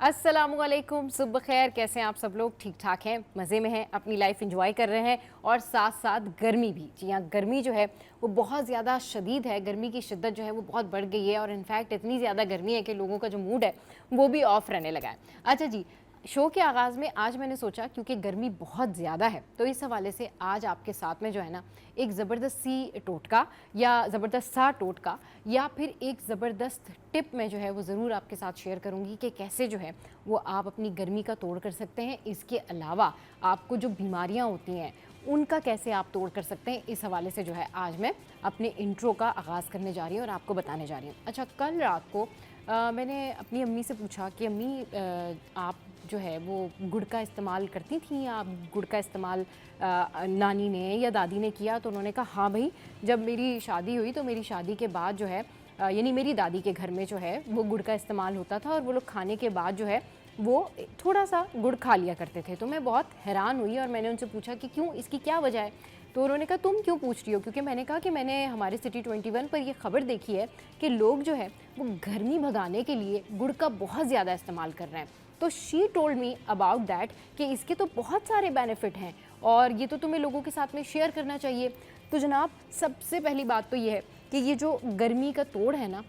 अस्सलामुअलैकुम, सुबह खैर। कैसे हैं आप सब लोग? ठीक ठाक हैं, मज़े में हैं, अपनी लाइफ एंजॉय कर रहे हैं और साथ साथ गर्मी भी। जी हाँ, गर्मी जो है वो बहुत ज़्यादा शदीद है। गर्मी की शिद्दत जो है वो बहुत बढ़ गई है और इनफैक्ट इतनी ज़्यादा गर्मी है कि लोगों का जो मूड है वो भी ऑफ रहने लगा है। अच्छा जी, शो के आगाज़ में आज मैंने सोचा क्योंकि गर्मी बहुत ज़्यादा है तो इस हवाले से आज आपके साथ में जो है ना एक ज़बरदस्त सी टोटका या ज़बरदस्त सा टोटका या फिर एक ज़बरदस्त टिप मैं जो है वो ज़रूर आपके साथ शेयर करूंगी कि कैसे जो है वो आप अपनी गर्मी का तोड़ कर सकते हैं। इसके अलावा आपको जो बीमारियां होती हैं उनका कैसे आप तोड़ कर सकते हैं, इस हवाले से जो है आज मैं अपने इंट्रो का आगाज़ करने जा रही हूँ और आपको बताने जा रही हूँ। अच्छा, कल रात को मैंने अपनी अम्मी से पूछा कि अम्मी आप जो है वो गुड़ का इस्तेमाल करती थी या गुड़ का इस्तेमाल नानी ने या दादी ने किया? तो उन्होंने कहा हाँ भाई, जब मेरी शादी हुई तो मेरी शादी के बाद जो है यानी मेरी दादी के घर में जो है वो गुड़ का इस्तेमाल होता था और वो लोग खाने के बाद जो है वो थोड़ा सा गुड़ खा लिया करते थे। तो मैं बहुत हैरान हुई और मैंने उनसे पूछा कि क्यों, इसकी क्या वजह है? तो उन्होंने कहा तुम क्यों पूछ रही हो? क्योंकि मैंने कहा कि मैंने हमारे सिटी 21 पर ये खबर देखी है कि लोग जो है वो गर्मी भगाने के लिए गुड़ का बहुत ज़्यादा इस्तेमाल कर रहे हैं। तो she told me about that कि इसके तो बहुत सारे बेनिफिट हैं और ये तो तुम्हें लोगों के साथ में शेयर करना चाहिए। तो जनाब, सबसे पहली बात तो ये है कि ये जो गर्मी का तोड़ है ना,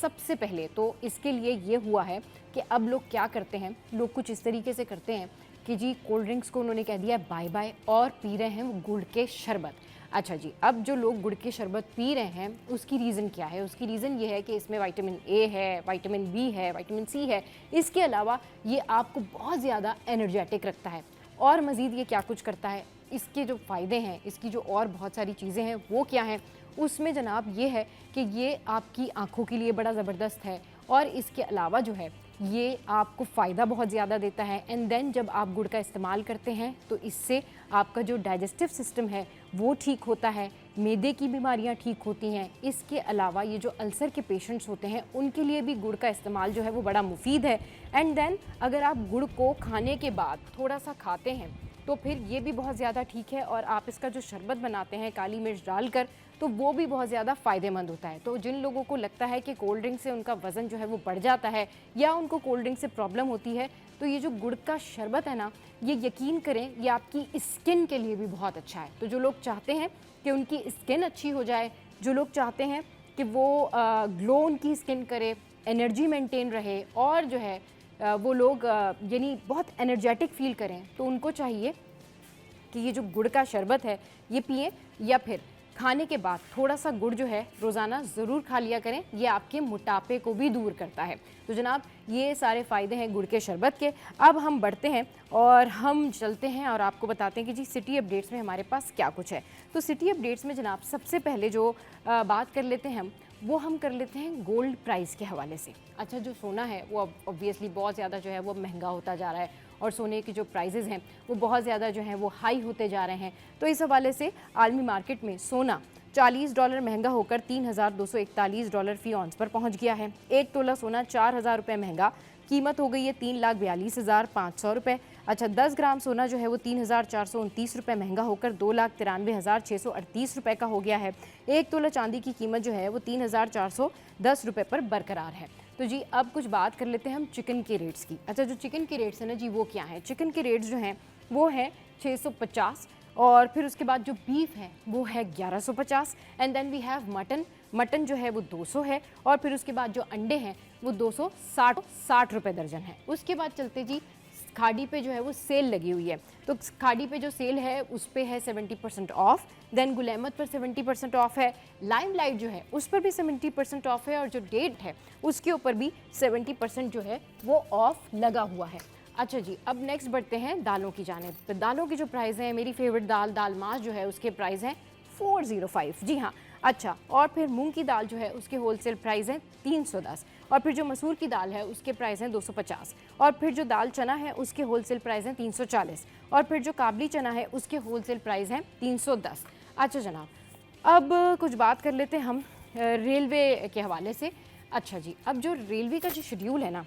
सबसे पहले तो इसके लिए ये हुआ है कि अब लोग क्या करते हैं, लोग कुछ इस तरीके से करते हैं कि जी कोल्ड ड्रिंक्स को उन्होंने कह दिया बाय बाय और पी रहे हैं वो गुड़ के शरबत। अच्छा जी, अब जो लोग गुड़ के शरबत पी रहे हैं उसकी रीज़न क्या है? उसकी रीज़न ये है कि इसमें विटामिन ए है, विटामिन बी है, विटामिन सी है। इसके अलावा ये आपको बहुत ज़्यादा एनर्जेटिक रखता है और मज़ीद ये क्या कुछ करता है, इसके जो फ़ायदे हैं, इसकी जो और बहुत सारी चीज़ें हैं वो क्या हैं, उसमें जनाब ये है कि ये आपकी आँखों के लिए बड़ा ज़बरदस्त है और इसके अलावा जो है ये आपको फ़ायदा बहुत ज़्यादा देता है। एंड देन जब आप गुड़ का इस्तेमाल करते हैं तो इससे आपका जो डाइजेस्टिव सिस्टम है वो ठीक होता है, मैदे की बीमारियां ठीक होती हैं। इसके अलावा ये जो अल्सर के पेशेंट्स होते हैं उनके लिए भी गुड़ का इस्तेमाल जो है वो बड़ा मुफीद है। एंड देन अगर आप गुड़ को खाने के बाद थोड़ा सा खाते हैं तो फिर ये भी बहुत ज़्यादा ठीक है और आप इसका जो शरबत बनाते हैं काली मिर्च डालकर तो वो भी बहुत ज़्यादा फ़ायदेमंद होता है। तो जिन लोगों को लगता है कि कोल्ड ड्रिंक से उनका वज़न जो है वो बढ़ जाता है या उनको कोल्ड ड्रिंक से प्रॉब्लम होती है तो ये जो गुड़ का शरबत है ना, ये यकीन करें ये आपकी स्किन के लिए भी बहुत अच्छा है। तो जो लोग चाहते हैं कि उनकी स्किन अच्छी हो जाए, जो लोग चाहते हैं कि वो ग्लो उनकी स्किन करे, एनर्जी मेंटेन रहे और जो है वो लोग यानी बहुत एनर्जेटिक फील करें, तो उनको चाहिए कि ये जो गुड़ का शरबत है ये पिएं या फिर खाने के बाद थोड़ा सा गुड़ जो है रोज़ाना ज़रूर खा लिया करें। ये आपके मोटापे को भी दूर करता है। तो जनाब, ये सारे फ़ायदे हैं गुड़ के शरबत के। अब हम बढ़ते हैं और हम चलते हैं और आपको बताते हैं कि जी सिटी अपडेट्स में हमारे पास क्या कुछ है। तो सिटी अपडेट्स में जनाब सबसे पहले जो बात कर लेते हैं हम कर लेते हैं गोल्ड प्राइस के हवाले से। अच्छा, जो सोना है वो ऑब्वियसली बहुत ज़्यादा जो है वो महंगा होता जा रहा है और सोने के जो प्राइजेज़ हैं वो बहुत ज़्यादा जो हैं वो हाई होते जा रहे हैं। तो इस हवाले से आलमी मार्केट में सोना $40 महंगा होकर $3,241 फ़ी औंस पर पहुंच गया है। 1 तोला सोना 4,000 रुपये महंगा, कीमत हो गई है 3,42,500 रुपये। अच्छा, 10 ग्राम सोना जो है वो 3,429 रुपये महंगा होकर 2,93,638 रुपये का हो गया है। 1 तोला चांदी की कीमत जो है वो 3,410 रुपये पर बरकरार है। तो जी अब कुछ बात कर लेते हैं हम चिकन के रेट्स की। अच्छा, जो चिकन के रेट्स हैं ना जी वो क्या है? चिकन के रेट्स जो हैं वो है 650 और फिर उसके बाद जो बीफ है वो है 1150 and then we have mutton जो है वो 200 है और फिर उसके बाद जो अंडे हैं वो 260 रुपये दर्जन है। उसके बाद चलते जी खाड़ी पे जो है वो सेल लगी हुई है। तो खाड़ी पे जो सेल है उस पे है 70% ऑफ, देन गुलेमत पर 70% ऑफ है, लाइमलाइट जो है उस पर भी 70% ऑफ है और जो डेट है उसके ऊपर भी 70% जो है वो ऑफ लगा हुआ है। अच्छा जी, अब नेक्स्ट बढ़ते हैं दालों की जानिब। तो दालों की जो प्राइस है, मेरी फेवरेट दाल मास जो है उसके प्राइस हैं 405। जी हाँ। अच्छा, और फिर मूंग की दाल जो है उसके होलसेल प्राइस हैं 310 और फिर जो मसूर की दाल है उसके प्राइस हैं 250 और फिर जो दाल चना है उसके होलसेल प्राइस हैं 340 और फिर जो काबली चना है उसके होलसेल प्राइस हैं 310। अच्छा जनाब, अब कुछ बात कर लेते हैं हम रेलवे के हवाले से। अच्छा जी, अब जो रेलवे का जो शेड्यूल है ना,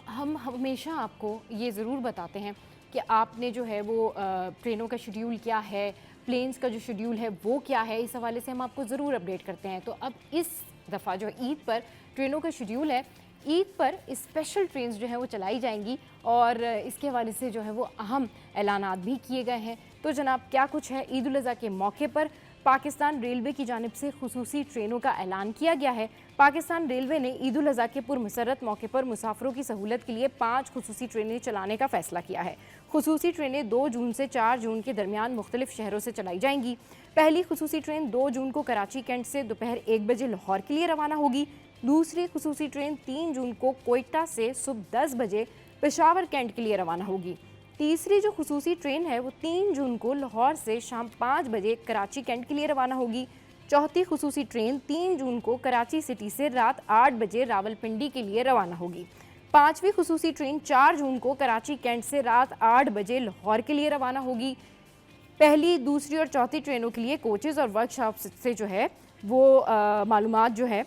हम हमेशा आपको ये ज़रूर बताते हैं कि आपने जो है वो ट्रेनों का शेड्यूल क्या है, प्लेन्स का जो शेड्यूल है वो क्या है, इस हवाले से हम आपको ज़रूर अपडेट करते हैं। तो अब इस दफ़ा जो ईद पर ट्रेनों का शेड्यूल है, ईद पर स्पेशल ट्रेन्स जो हैं वो चलाई जाएंगी और इसके हवाले से जो है वो अहम ऐलानात भी किए गए हैं। तो जनाब क्या कुछ है, ईद उल अज़हा के मौके पर पाकिस्तान रेलवे की जानिब से खुसूसी ट्रेनों का ऐलान किया गया है। पाकिस्तान रेलवे ने ईद उल अज़हा के पुरमसरत मौके पर मुसाफिरों की सहूलत के लिए 5 खुसूसी ट्रेनें चलाने का फैसला किया है। खुसूसी ट्रेनें 2 जून से 4 जून के दरमियान मुख्तलिफ शहरों से चलाई जाएंगी। पहली खुसूसी ट्रेन 2 जून को कराची कैंट से दोपहर 1 बजे लाहौर के लिए रवाना होगी। दूसरी खुसूसी ट्रेन 3 जून को कोयटा से सुबह 10 बजे पेशावर कैंट के लिए रवाना होगी। तीसरी जो खुसूसी ट्रेन है वो 3 जून को लाहौर से शाम 5 बजे कराची कैंट के लिए रवाना होगी। चौथी खुसूसी ट्रेन 3 जून को कराची सिटी से रात 8 बजे रावलपिंडी के लिए रवाना होगी। पाँचवीं खुसूसी ट्रेन 4 जून को कराची कैंट से रात 8 बजे लाहौर के लिए रवाना होगी। पहली, दूसरी और चौथी ट्रेनों के लिए कोचेज़ और वर्कशॉप से जो है वो मालूमात जो है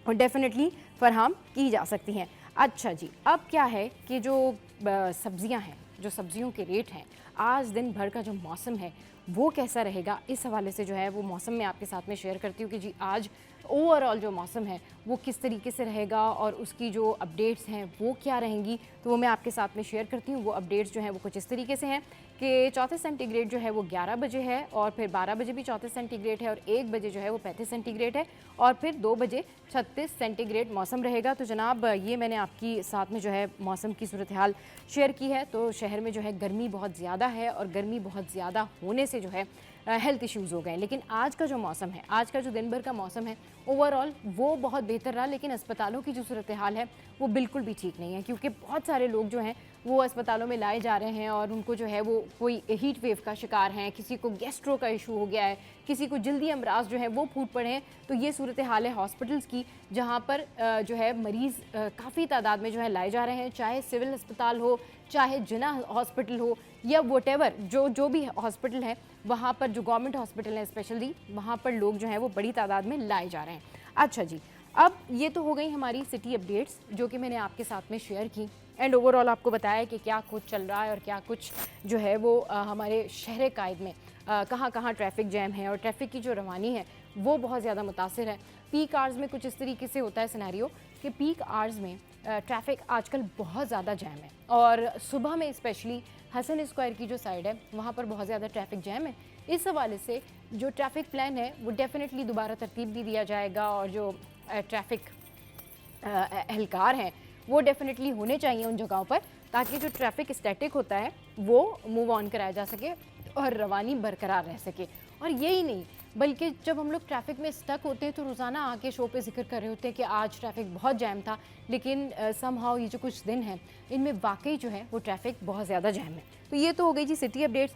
वो डेफिनेटली फराहम की जा सकती हैं। अच्छा जी, अब क्या है कि जो सब्ज़ियां हैं, जो सब्ज़ियों के रेट हैं, आज दिन भर का जो मौसम है वो कैसा रहेगा, इस हवाले से जो है वो मौसम में आपके साथ में शेयर करती हूँ कि जी आज ओवरऑल जो मौसम है वो किस तरीके से रहेगा और उसकी जो अपडेट्स हैं वो क्या रहेंगी, तो वो मैं आपके साथ में शेयर करती हूँ। वो अपडेट्स जो हैं वो कुछ इस तरीके से हैं कि 34 सेंटीग्रेड जो है वो 11 बजे है और फिर 12 बजे भी 34 सेंटीग्रेड है और 1 बजे जो है वो 35 सेंटीग्रेड है और फिर 2 बजे 36 सेंटीग्रेड मौसम रहेगा। तो जनाब ये मैंने आपकी साथ में जो है मौसम की सूरत हाल शेयर की है। तो शहर में जो है गर्मी बहुत ज़्यादा है और गर्मी बहुत ज़्यादा होने से जो है हेल्थ इश्यूज़ हो गए। लेकिन आज का जो मौसम है, आज का जो दिन भर का मौसम है ओवरऑल वो बहुत बेहतर रहा। लेकिन अस्पतालों की जो सूरत हाल है वो बिल्कुल भी ठीक नहीं है, क्योंकि बहुत सारे लोग जो हैं वो अस्पतालों में लाए जा रहे हैं और उनको जो है वो कोई हीट वेव का शिकार हैं, किसी को गैस्ट्रो का इशू हो गया है, किसी को जल्दी अमराज जो है वो फूट पड़े हैं। तो ये सूरत हाल है हॉस्पिटल्स की, जहाँ पर जो है मरीज़ काफ़ी तादाद में जो है लाए जा रहे हैं, चाहे सिविल अस्पताल हो, चाहे जिना हॉस्पिटल हो या वोटेवर जो भी हॉस्पिटल है, वहाँ पर जो गवर्नमेंट हॉस्पिटल है स्पेशली, वहाँ पर लोग जो हैं वो बड़ी तादाद में लाए जा रहे हैं। अच्छा जी, अब ये तो हो गई हमारी सिटी अपडेट्स जो कि मैंने आपके साथ में शेयर की एंड ओवरऑल आपको बताया कि क्या कुछ चल रहा है और क्या कुछ जो है वो हमारे शहर कायद में कहाँ कहाँ ट्रैफिक जैम है और ट्रैफिक की जो रवानी है वो बहुत ज़्यादा मुतासिर है। पीक आवर्स में कुछ इस तरीके से होता है सिनेरियो कि पीक आवर्स में ट्रैफिक आजकल बहुत ज़्यादा जैम है और सुबह में स्पेशली हसन स्क्वायर की जो साइड है वहाँ पर बहुत ज़्यादा ट्रैफिक जैम है। इस हवाले से जो ट्रैफिक प्लान है वो डेफिनेटली दोबारा तरतीब भी दिया जाएगा और जो ट्रैफिक एहलकार हैं वो डेफिनेटली होने चाहिए उन जगहों पर, ताकि जो ट्रैफिक स्टैटिक होता है वो मूव ऑन कराया जा सके और रवानी बरकरार रह सके। और यही नहीं बल्कि जब हम लोग ट्रैफिक में स्टक होते हैं तो रोज़ाना आके शो पे जिक्र कर रहे होते हैं कि आज ट्रैफिक बहुत जैम था, लेकिन समहाउ ये जो कुछ दिन हैं इनमें वाकई जो है वो ट्रैफिक बहुत ज़्यादा जैम है। तो ये तो हो गई जी सिटी अपडेट्स।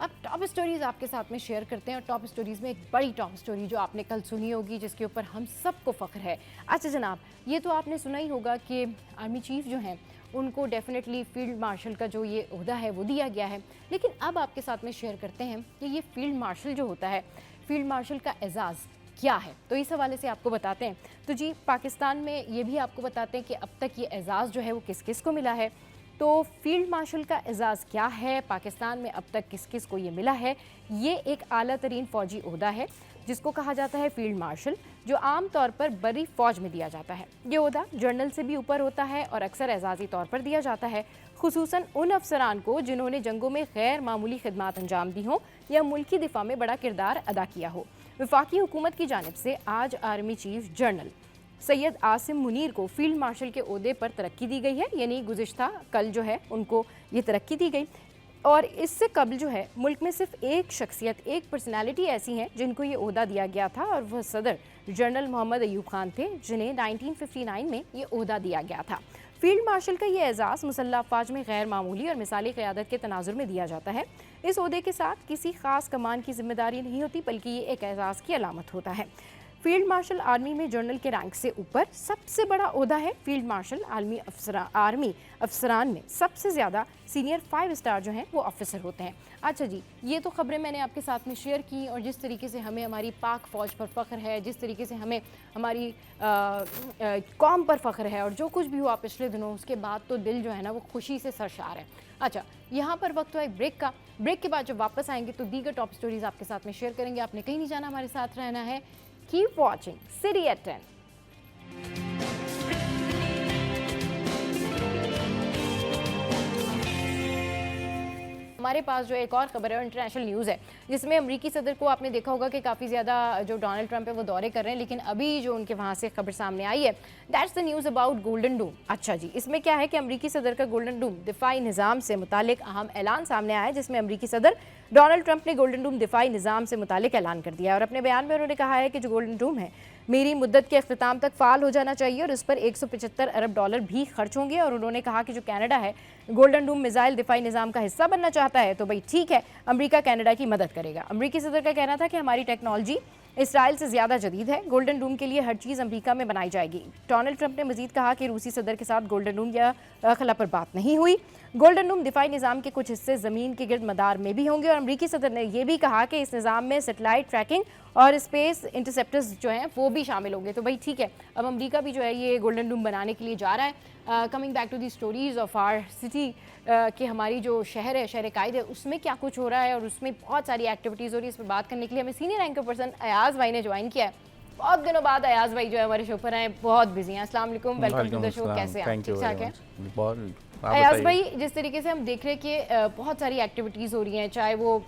अब टॉप स्टोरीज़ आपके साथ में शेयर करते हैं और टॉप स्टोरीज़ में एक बड़ी टॉप स्टोरी जो आपने कल सुनी होगी जिसके ऊपर हम सबको फ़ख्र है। अच्छा जनाब, ये तो आपने सुना ही होगा कि आर्मी चीफ जो हैं उनको डेफिनेटली फील्ड मार्शल का जो ये ओहदा है वो दिया गया है। लेकिन अब आपके साथ में शेयर करते हैं कि ये फील्ड मार्शल जो होता है, फील्ड मार्शल का एजाज़ क्या है, तो इस हवाले से आपको बताते हैं। तो जी पाकिस्तान में ये भी आपको बताते हैं कि अब तक ये एजाज़ जो है वो किस किस को मिला है। तो फील्ड मार्शल का एजाज़ क्या है, पाकिस्तान में अब तक किस किस को ये मिला है। ये एक आला तरीन फ़ौजी ओहदा है जिसको कहा जाता है फील्ड मार्शल, जो आम तौर पर बड़ी फ़ौज में दिया जाता है। ये ओहदा जनरल से भी ऊपर होता है और अक्सर एजाज़ी तौर पर दिया जाता है, खुसूसन उन अफसरान को जिन्होंने जंगों में गैर मामूली खिदमात अंजाम दी हों या मुल्की दिफा में बड़ा किरदार अदा किया हो। वफाकी हुकूमत की जानिब से आज army chief general Syed Asim Munir को फील्ड मार्शल के ओहदे पर तरक्की दी गई है, यानी गुज़िश्ता कल जो है उनको ये तरक्की दी गई। और इससे कबल जो है मुल्क में सिर्फ एक शख्सियत, एक पर्सनालिटी ऐसी हैं जिनको ये ओहदा दिया गया था और वह सदर जनरल मोहम्मद अयूब खान थे, जिन्हें 1959 में ये ओहदा दिया गया था। फील्ड मार्शल का ये एजाज़ मुसल्लह अफ़वाज में गैर मामूली और मिसाली क़यादत के तनाजुर में दिया जाता है। इस ओहदे के साथ किसी ख़ास कमान की जिम्मेदारी नहीं होती, बल्कि ये एक एजाज़ की अलामत होता है। फील्ड मार्शल आर्मी में जनरल के रैंक से ऊपर सबसे बड़ा ओहदा है फील्ड मार्शल आर्मी अफसरान में सबसे ज़्यादा सीनियर 5 स्टार जो हैं वो ऑफिसर होते हैं। अच्छा जी, ये तो खबरें मैंने आपके साथ में शेयर की, और जिस तरीके से हमें हमारी पाक फ़ौज पर फ़ख्र है, जिस तरीके से हमें हमारी कौम पर फ़ख्र है, और जो कुछ भी हुआ पिछले दिनों उसके बाद तो दिल जो है ना वो खुशी से सरशार है। अच्छा, यहाँ पर वक्त हुआ एक ब्रेक का। ब्रेक के बाद जब वापस आएंगे तो दीगर टॉप स्टोरीज आपके साथ में शेयर करेंगे। आपने कहीं नहीं जाना, हमारे साथ रहना है। Keep watching City at 10। हमारे पास जो एक और खबर है इंटरनेशनल न्यूज़ है, जिसमें अमरीकी सदर को आपने देखा होगा कि काफ़ी ज़्यादा जो डोनाल्ड ट्रंप है वो दौरे कर रहे हैं, लेकिन अभी जो उनके वहाँ से खबर सामने आई है, that's the news about golden dome. अच्छा जी, इसमें क्या है कि अमरीकी सदर का गोल्डन डोम दिफाई निज़ाम से मुतालिक अहम ऐलान सामने आया है, जिसमें अमरीकी सदर डोनाल्ड ट्रंप ने गोल्डन डोम दिफाई निज़ाम से मुतालिक ऐलान कर दिया है। और अपने बयान में उन्होंने कहा है कि जो गोल्डन डोम है मेरी मुद्दत के अख्ताम तक फ़ाल हो जाना चाहिए, और इस पर 175 अरब डॉलर भी खर्च होंगे। और उन्होंने कहा कि जो कनाडा है गोल्डन डोम मिसाइल दिफाई निज़ाम का हिस्सा बनना चाहता है तो भाई ठीक है, अमेरिका कनाडा की मदद करेगा। अमरीकी सदर का कहना था कि हमारी टेक्नोलॉजी इसराइल से ज़्यादा जदीद है, गोल्डन डोम के लिए हर चीज़ अमेरिका में बनाई जाएगी। डोनाल्ड ट्रंप ने मजीद कहा कि रूसी सदर के साथ गोल्डन डोम या खला पर बात नहीं हुई। गोल्डन डोम दिफाई निज़ाम के कुछ हिस्से ज़मीन के गिर्द मदार में भी होंगे, और अमरीकी सदर ने यह भी कहा कि इस निज़ाम में सेटेलाइट ट्रैकिंग और स्पेस इंटरसेप्टर्स जो हैं वो भी शामिल होंगे। तो भाई ठीक है, अब अमेरिका भी जो है ये गोल्डन डोम बनाने के लिए जा रहा है। Coming back to the stories of our city, कि हमारी जो शहर है, शहर कायद है, उसमें क्या कुछ हो रहा है और उसमें बहुत सारी एक्टिविटीज़ हो रही है। इस पर बात करने के लिए हमें सीनियर एंकर पर्सन अयाज भाई ने ज्वाइन किया है। बहुत दिनों बाद अयाज भाई जो है हमारे शो पर आए, बहुत बिजी हैं। अस्सलाम वालेकुम, वेलकम टू द शो। कैसे हैं आप? ठीक ठाक है अयाज भाई? जिस तरीके से हम देख रहे हैं कि बहुत सारी एक्टिविटीज़ हो रही हैं, चाहे वो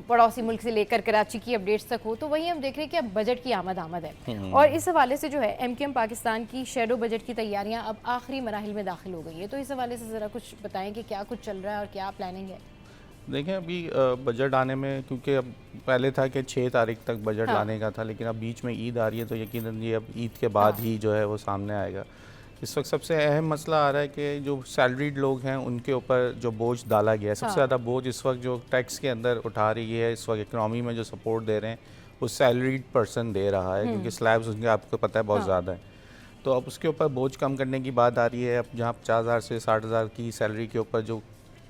पड़ोसी मुल्क से लेकर कराची की अपडेट्स तक हो, तो वहीं हम देख रहे हैं कि अब बजट की आमद है, और इस हवाले से जो है एमकेएम पाकिस्तान की शेडो बजट की तैयारियां अब आखिरी मराहिल में दाखिल हो गई है। तो इस हवाले से ज़रा कुछ बताएं कि क्या कुछ चल रहा है और क्या प्लानिंग है। देखें, अभी बजट आने में, क्योंकि अब पहले था कि 6 तारीख तक बजट लाने का था, लेकिन अब बीच में ईद आ रही है, तो यकीनन ये अब ईद के बाद ही जो है वो सामने आएगा। इस वक्त सबसे अहम मसला आ रहा है कि जो सैलरीड लोग हैं उनके ऊपर जो बोझ डाला गया है, सबसे ज़्यादा बोझ इस वक्त जो टैक्स के अंदर उठा रही है, इस वक्त इकनॉमी में जो सपोर्ट दे रहे हैं वो सैलरीड पर्सन दे रहा है, क्योंकि स्लैब्स उनके आपको पता है बहुत ज़्यादा है। तो अब उसके ऊपर बोझ कम करने की बात आ रही है। अब जहाँ 50,000 से 60,000 की सैलरी के ऊपर जो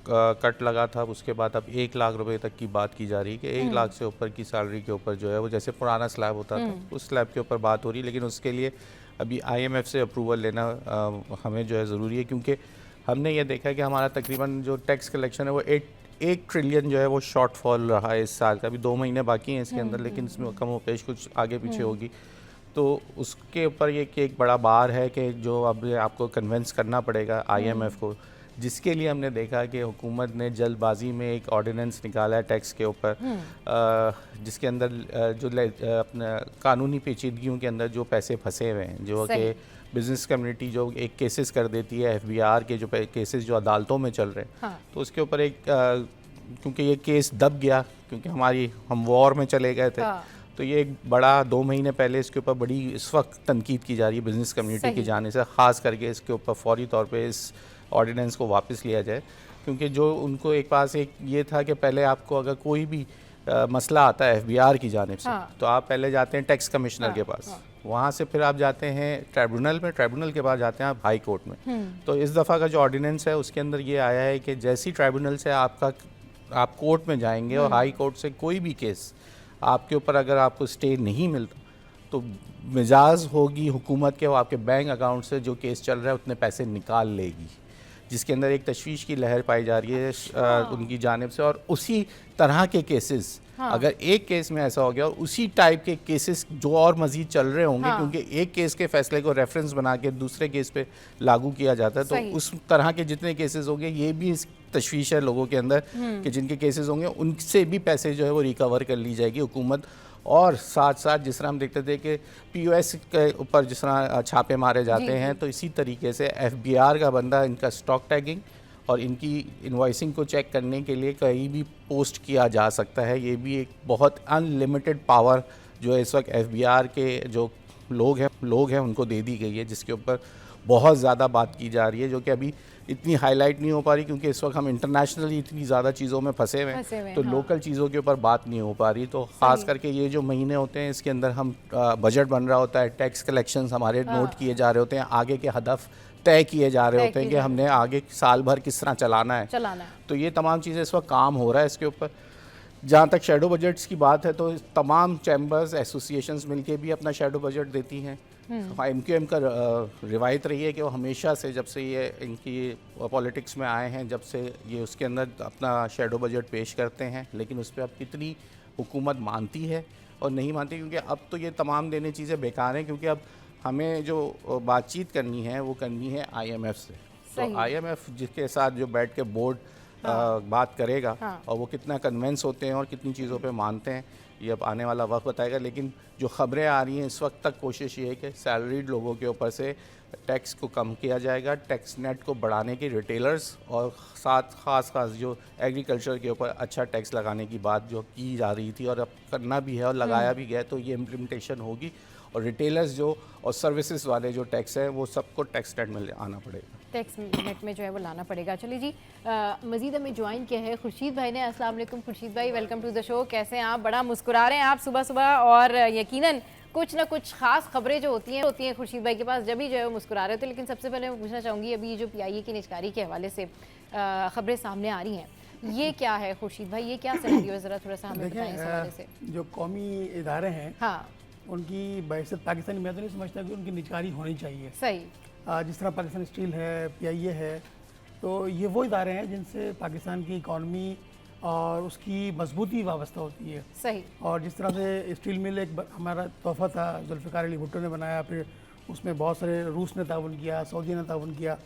कट लगा था, उसके बाद अब 1 लाख रुपए तक की बात की जा रही है कि 1 लाख से ऊपर की सैलरी के ऊपर जो है वो जैसे पुराना स्लैब होता था उस स्लैब के ऊपर बात हो रही है। लेकिन उसके लिए अभी IMF से अप्रूवल लेना हमें जो है ज़रूरी है, क्योंकि हमने ये देखा कि हमारा तकरीबन जो टैक्स कलेक्शन है वो 1 ट्रिलियन जो है वो शॉर्टफॉल रहा है इस साल का। अभी 2 महीने बाकी हैं इसके अंदर, लेकिन इसमें कम व पेश कुछ आगे पीछे होगी। तो उसके ऊपर ये कि एक बड़ा बार है कि जो अब आपको कन्विंस करना पड़ेगा IMF को, जिसके लिए हमने देखा कि हुकूमत ने जल्दबाजी में एक ऑर्डिनेंस निकाला है टैक्स के ऊपर, जिसके अंदर जो अपने कानूनी पेचीदगियों के अंदर जो पैसे फंसे हुए हैं, जो कि बिज़नेस कम्युनिटी जो एक केसेस कर देती है, FBR के जो केसेस जो अदालतों में चल रहे हैं, तो उसके ऊपर एक क्योंकि ये केस दब गया, क्योंकि हम वॉर में चले गए थे, तो ये एक बड़ा 2 महीने पहले इसके ऊपर बड़ी इस वक्त तनकीद की जा रही है बिज़नेस कम्युनिटी की जाने से, ख़ास करके इसके ऊपर फौरी तौर पे इस ऑर्डिनेंस को वापस लिया जाए। क्योंकि जो उनको एक पास एक ये था कि पहले आपको अगर कोई भी मसला आता है FBR की जानिब से, तो आप पहले जाते हैं टैक्स कमिश्नर के पास, वहाँ से फिर आप जाते हैं ट्राइब्यूनल में, ट्राइब्यूनल के बाद जाते हैं आप हाई कोर्ट में। तो इस दफ़ा का जो ऑर्डिनेंस है उसके अंदर ये आया है कि जैसी ट्राइब्यूनल से आप कोर्ट में जाएंगे और हाई कोर्ट से कोई भी केस आपके ऊपर अगर आपको स्टे नहीं मिलता, तो मिजाज होगी हुकूमत के, वो आपके बैंक अकाउंट से जो केस चल रहा है उतने पैसे निकाल लेगी, जिसके अंदर एक तशवीश की लहर पाई जा रही है उनकी जानिब से। और उसी तरह के केसेस अगर एक केस में ऐसा हो गया और उसी टाइप के केसेस जो और मज़ीद चल रहे होंगे, क्योंकि एक केस के फैसले को रेफरेंस बना के दूसरे केस पे लागू किया जाता है, तो उस तरह के जितने केसेस होंगे, ये भी इस तशवीश है लोगों के अंदर कि जिनके केसेस होंगे उनसे भी पैसे जो है वो रिकवर कर ली जाएगी हुकूमत। और साथ साथ जिस तरह हम देखते थे कि POS के ऊपर जिस तरह छापे मारे जाते हैं, तो इसी तरीके से FBR का बंदा इनका स्टॉक टैगिंग और इनकी इनवॉइसिंग को चेक करने के लिए कहीं भी पोस्ट किया जा सकता है। ये भी एक बहुत अनलिमिटेड पावर जो है इस वक्त FBR के जो लोग हैं उनको दे दी गई है, जिसके ऊपर बहुत ज़्यादा बात की जा रही है, जो कि अभी इतनी हाईलाइट नहीं हो पा रही क्योंकि इस वक्त हम इंटरनेशनली इतनी ज़्यादा चीज़ों में फंसे हुए हैं, तो लोकल चीज़ों के ऊपर बात नहीं हो पा रही। तो ख़ास करके ये जो महीने होते हैं इसके अंदर हम बजट बन रहा होता है, टैक्स कलेक्शंस हमारे नोट किए जा रहे होते हैं, आगे के हदफ तय किए जा रहे होते हैं कि हमने आगे साल भर किस तरह चलाना है। तो ये तमाम चीज़ें इस वक्त काम हो रहा है इसके ऊपर। जहाँ तक शेडो बजट्स की बात है तो तमाम चैम्बर्स एसोसिएशंस मिलके भी अपना शेडो बजट देती हैं। MQM का रिवायत रही है कि वो हमेशा से जब से ये इनकी पॉलिटिक्स में आए हैं, जब से ये उसके अंदर अपना शेडो बजट पेश करते हैं, लेकिन उस पर अब कितनी हुकूमत मानती है और नहीं मानती, क्योंकि अब तो ये तमाम देने चीज़ें बेकार हैं, क्योंकि अब हमें जो बातचीत करनी है वो करनी है IMF से। तो IMF जिसके साथ जो बैठ के बोर्ड बात करेगा और वो कितना कन्वेंस होते हैं और कितनी चीज़ों पे मानते हैं, ये अब आने वाला वक्त बताएगा। लेकिन जो ख़बरें आ रही हैं इस वक्त तक, कोशिश ये है कि सैलरीड लोगों के ऊपर से टैक्स को कम किया जाएगा, टैक्स नेट को बढ़ाने की रिटेलर्स और साथ खास जो एग्रीकल्चर के ऊपर अच्छा टैक्स लगाने की बात जो की जा रही थी और अब करना भी है और लगाया भी गया, तो ये इम्प्लीमेंटेशन होगी और रिटेलर्स जो और सर्विसेज वाले जो टैक्स हैं वो सबको टैक्स नेट में आना पड़ेगा, टैक्स नेट में जो है वो लाना पड़ेगा। चलिए जी, मजीद हमें ज्वाइन किया है खुर्शीद भाई ने। अस्सलाम वालेकुम खुर्शीद भाई, वेलकम टू द शो। कैसे हैं आप? बड़ा मुस्कुरा रहे हैं आप सुबह सुबह, और यकीनन कुछ ना कुछ खास खबरें जो होती हैं खुर्शीद भाई के पास, जब भी जो है वो मुस्कुरा रहे थे। लेकिन सबसे पहले मैं पूछना चाहूँगी, अभी जो PIA की निजकारी के हवाले से खबरें सामने आ रही हैं, ये क्या है खुर्शीद भाई, ये क्या सिनेरियो है, ज़रा थोड़ा सा हमें बताएं इस हवाले से। जो कौमी इदारे हैं, हाँ, उनकी बहैसियत पाकिस्तानी, मैं तो नहीं समझता कि उनकी निजकारी होनी चाहिए। सही। जिस तरह पाकिस्तान स्टील है, PIA है, तो ये वो इदारे हैं जिनसे पाकिस्तान की इकॉनमी और उसकी मजबूती वाबस्ता होती है। सही। और जिस तरह से स्टील मिल एक हमारा तोहफा था, जुल्फ़िकार अली भुट्टो ने बनाया, फिर उसमें बहुत सारे रूस ने ताउन किया, सऊदी ने ताउन किया,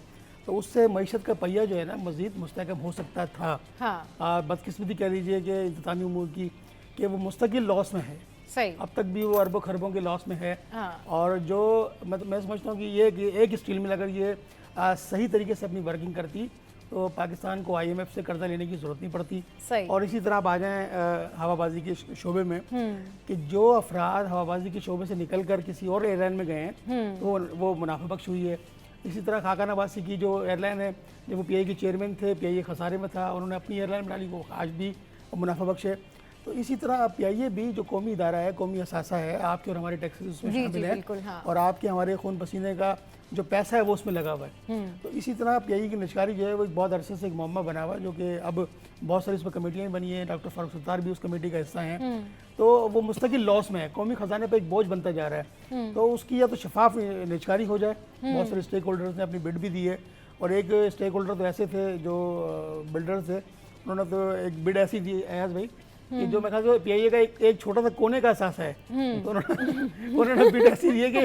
तो उससे मईशत का पहिया जो है ना मज़ीद मुस्तहकम हो सकता था। हाँ। बदकिस्मती कह लीजिए कि इंतज़ामी उमूर की, कि वो मुस्तकिल लॉस में है। सही। अब तक भी वो अरबों खरबों के लॉस में है। हाँ। और जो मैं समझता हूँ कि ये एक स्टील मिल अगर ये सही तरीके से अपनी वर्किंग करती तो पाकिस्तान को IMF से कर्जा लेने की ज़रूरत नहीं पड़ती। सही। और इसी तरह आप आ जाएँ हवाबाजी के शोबे में, कि जो अफराद हवाबाजी के शोबे से निकल कर किसी और एयरलाइन में गए हैं तो वो मुनाफा बख्श हुई है। इसी तरह खाका नवासी की जो एयरलाइन है, जब वो PIA के चेयरमैन थे, PIA खसारे में था, उन्होंने अपनी एयरलाइन बना ली, वो आज भी मुनाफा बख्श है। तो इसी तरह PIA भी जो कौमी इदारा है, कौमी असासा है, आपके और हमारे टैक्सेस उसमें शामिल है। हाँ। और आपके हमारे खून पसीने का जो पैसा है वो उसमें लगा हुआ है। तो इसी तरह PIA की निजकारी जो है वो बहुत अरसे से एक मुअम्मा बना हुआ है, जो कि अब बहुत सारी इस पर कमेटियाँ बनी हैं। डॉक्टर फारूक सत्तार भी उस कमेटी का हिस्सा हैं। तो वो मुस्तकिल लॉस में है, कौमी खजाने पर एक बोझ बनता जा रहा है। तो उसकी या तो शफाफ निजकारी हो जाए, बहुत सारे स्टेक होल्डर्स ने अपनी बिड भी दी है, और एक स्टेक होल्डर तो ऐसे थे जो बिल्डर्स थे, उन्होंने तो एक बिड ऐसी दी अयाज भाई कि जो मैं ख्याल से PIA का एक छोटा सा कोने का एहसास है, तो उन्होंने बिड ऐसी दी है कि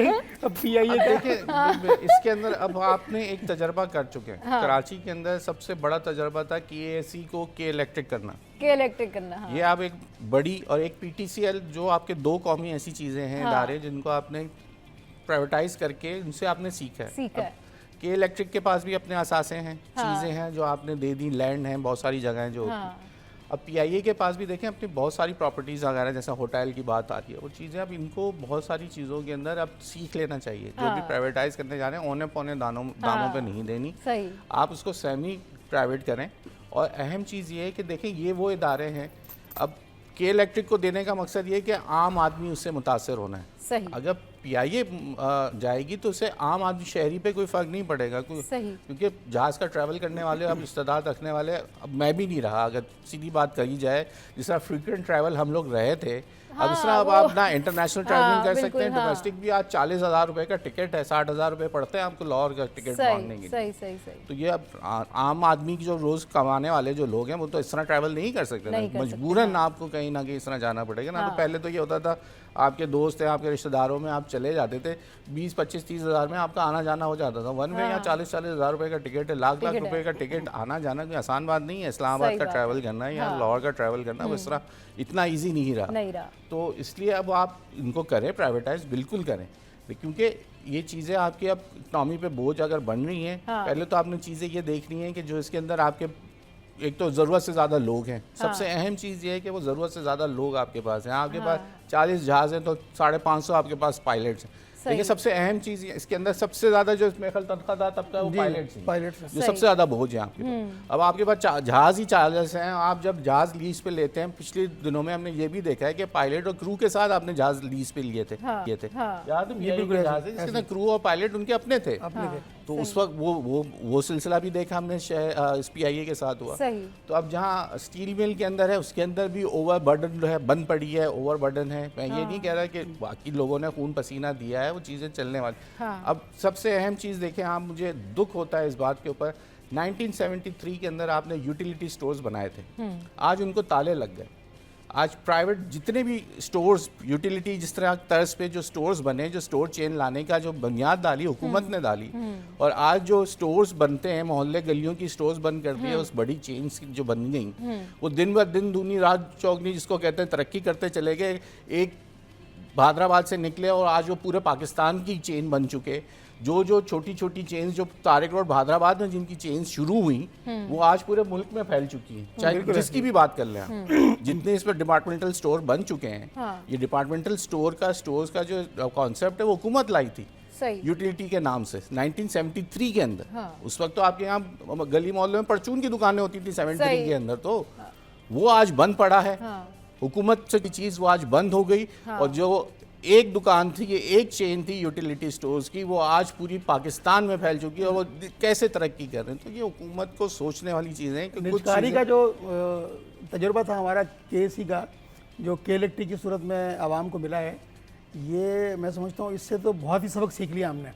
अब PIA का। देखिए इसके अंदर अब आपने एक तजर्बा कर चुके हैं। हाँ। कराची के अंदर सबसे बड़ा तजर्बा था KAC को K-इलेक्ट्रिक करना। हाँ। ये आप एक बड़ी और एक PTCL, जो आपके दो कौमी ऐसी चीज़ें हैं, हाँ। इदारे जिनको आपने प्राइवेटाइज करके उनसे आपने सीखा है। K-इलेक्ट्रिक के पास भी अपने असासे हैं, चीज़ें हैं जो आपने दे दी, लैंड हैं, बहुत सारी जगहें जो अब PIA के पास भी देखें अपनी बहुत सारी प्रॉपर्टीज़ वगैरह, जैसा होटल की बात आ रही है, वो चीज़ें अब इनको बहुत सारी चीज़ों के अंदर अब सीख लेना चाहिए। जो भी प्राइवेटाइज करने जा रहे हैं, औने पौने दानों पे नहीं देनी। सही। आप उसको सेमी प्राइवेट करें। और अहम चीज़ ये है कि देखें ये वो इदारे हैं, अब K-इलेक्ट्रिक को देने का मकसद ये है कि आम आदमी उससे मुतासर होना है। सही। अगर PIA जाएगी तो उससे आम आदमी शहरी पे कोई फ़र्क नहीं पड़ेगा, क्योंकि जहाज़ का ट्रैवल करने वाले, अब इस्तेदाद रखने वाले, अब मैं भी नहीं रहा, अगर सीधी बात कही जाए, जिस तरह फ्रीक्वेंट ट्रैवल हम लोग रहे थे, अब इस तरह अब आप ना इंटरनेशनल ट्रैवलिंग कर सकते हैं, डोमेस्टिक भी आज 40,000 रुपये का टिकट है, 60,000 रुपये पड़ते हैं आपको लाहौर का टिकट मांगने के लिए। तो ये अब आम आदमी की जो रोज़ कमाने वाले जो लोग हैं वो तो इस तरह ट्रैवल नहीं कर सकते, मजबूरन आपको कहीं ना कहीं इस तरह जाना पड़ेगा ना। तो पहले तो ये होता था, आपके दोस्त हैं, आपके रिश्तेदारों में आप चले जाते थे, 20, 25, 30 हज़ार में आपका आना जाना हो जाता था। वन में या 40-40 हज़ार रुपये का टिकट है, लाख रुपए का टिकट, आना जाना कोई आसान बात नहीं है। इस्लामाबाद का ट्रैवल करना है या लाहौर का ट्रैवल करना, वो इस तरह इतना ईजी नहीं रहा। तो इसलिए अब आप इनको करें प्राइवेटाइज, बिल्कुल करें, क्योंकि ये चीज़ें आपकी अब इकनॉमी पे बोझ अगर बन रही हैं, पहले तो आपने चीज़ें ये देखनी है कि जो इसके अंदर आपके एक तो ज़रूरत से ज़्यादा लोग हैं। सबसे अहम चीज़ ये है कि वो ज़रूरत से ज़्यादा लोग आपके पास हैं। आपके पास 40 जहाज हैं तो 550 आपके पास पायलट्स हैं। देखिए सबसे अहम चीज़ इसके अंदर सबसे ज़्यादा जो इसमें तनख्वाहदार तबका है वो पायलट्स जो सबसे ज़्यादा बोझ है आपके पास। अब आपके पास जहाज़ ही 40 हैं, आप जब जहाज़ लीज पे लेते हैं, पिछले दिनों में हमने ये भी देखा है कि पायलट और क्रू के साथ आपने जहाज़ लीज पे लिए थे यार तो ये बिल्कुल जहाज़ है जिसके क्रू और पायलट उनके अपने थे। तो उस वक्त वो सिलसिला भी देखा हमने SPIA के साथ हुआ। तो अब जहाँ स्टील मिल के अंदर है उसके अंदर भी ओवर बर्डन है, बंद पड़ी है, ओवर बर्डन है। मैं ये नहीं कह रहा कि बाकी लोगों ने खून पसीना दिया है, वो चीज़ें चलने वाली। अब सबसे अहम चीज़ देखें आप, मुझे दुख होता है इस बात के ऊपर, 1973 के अंदर आपने यूटिलिटी स्टोर्स बनाए थे, आज उनको ताले लग गए। आज प्राइवेट जितने भी स्टोर्स यूटिलिटी जिस तरह तर्ज पे जो स्टोर्स बने, जो स्टोर चेन लाने का जो बुनियाद डाली हुकूमत ने डाली, और आज जो स्टोर्स बनते हैं, मोहल्ले गलियों की स्टोर्स बंद कर दी है, उस बड़ी चेन्स जो बन गई, वो दिन ब दिन दूनी रात चौगनी जिसको कहते हैं तरक्की करते चले गए। एक हैदराबाद से निकले और आज वो पूरे पाकिस्तान की चेन बन चुके। जो छोटी छोटी चेन्स जो तारिक रोड हैदराबाद में जिनकी चेन्स शुरू हुई वो आज पूरे मुल्क में फैल चुकी हैं, चाहे जिसकी भी बात कर लें आप। जितने इस पर डिपार्टमेंटल स्टोर बन चुके हैं, ये डिपार्टमेंटल स्टोर्स का जो कॉन्सेप्ट है वो हुकूमत लाई थी यूटिलिटी के नाम से 1973 के अंदर। उस वक्त तो आपके यहाँ गली मोहल्ले में परचून की दुकानें होती थी 73 के अंदर, तो वो आज बंद पड़ा है। हुकूमत से की चीज़ वो आज बंद हो गई। और जो एक दुकान थी, ये एक चेन थी यूटिलिटी स्टोर्स की, वो आज पूरी पाकिस्तान में फैल चुकी है और वो कैसे तरक्की कर रहे हैं। तो ये हुकूमत को सोचने वाली चीज़ें हैं कि निजकारी का जो तजुर्बा था हमारा KSE का, जो KLT की सूरत में आवाम को मिला है, ये मैं समझता हूँ इससे तो बहुत ही सबक सीख लिया हमने।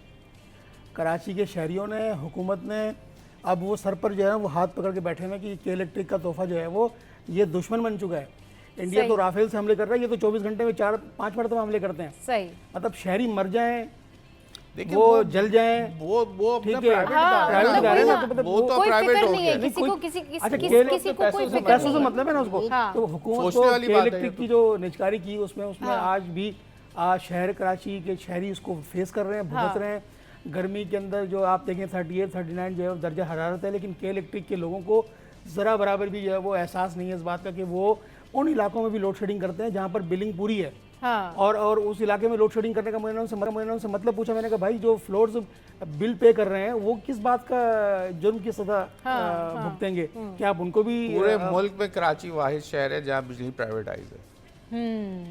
कराची के शहरियों ने, हुकूमत ने, अब वो सर पर जो है वो हाथ पकड़ के बैठे हैं कि KLT का तोहफा जो है वो ये दुश्मन बन चुका है। इंडिया तो राफेल से हमले कर रहा है, ये तो 24 घंटे में 4-5 मरतबा हमले करते हैं। सही, मतलब शहरी मर जाएं, वो जल जाएं, वो अपना प्राइवेट इदारे ना, तो वो तो प्राइवेट हो गया। किसी को कोई पैसों से मतलब है ना उसको। तो हुकूमत को KLT की जो निजकारी की उसमें आज भी शहर कराची के शहरी उसको फेस कर रहे हैं, भुगत रहे हैं। गर्मी के अंदर जो आप देखें 38-39 जो है दर्जा हरारत है, लेकिन KLT के लोगों को ज़रा बराबर भी जो है वो एहसास नहीं है इस बात का कि वो उन इलाकों में भी लोड शेडिंग करते हैं जहाँ पर बिलिंग पूरी है। और उस इलाके में लोड शेडिंग करने का मैंने उनसे मतलब पूछा, मैंने कहा भाई जो फ्लोर्स बिल पे कर रहे हैं वो किस बात का जुर्म की सजा भुगतेंगे, क्या आप उनको भी? पूरे मुल्क में कराची वाहिद शहर है जहाँ बिजली प्राइवेटाइज है।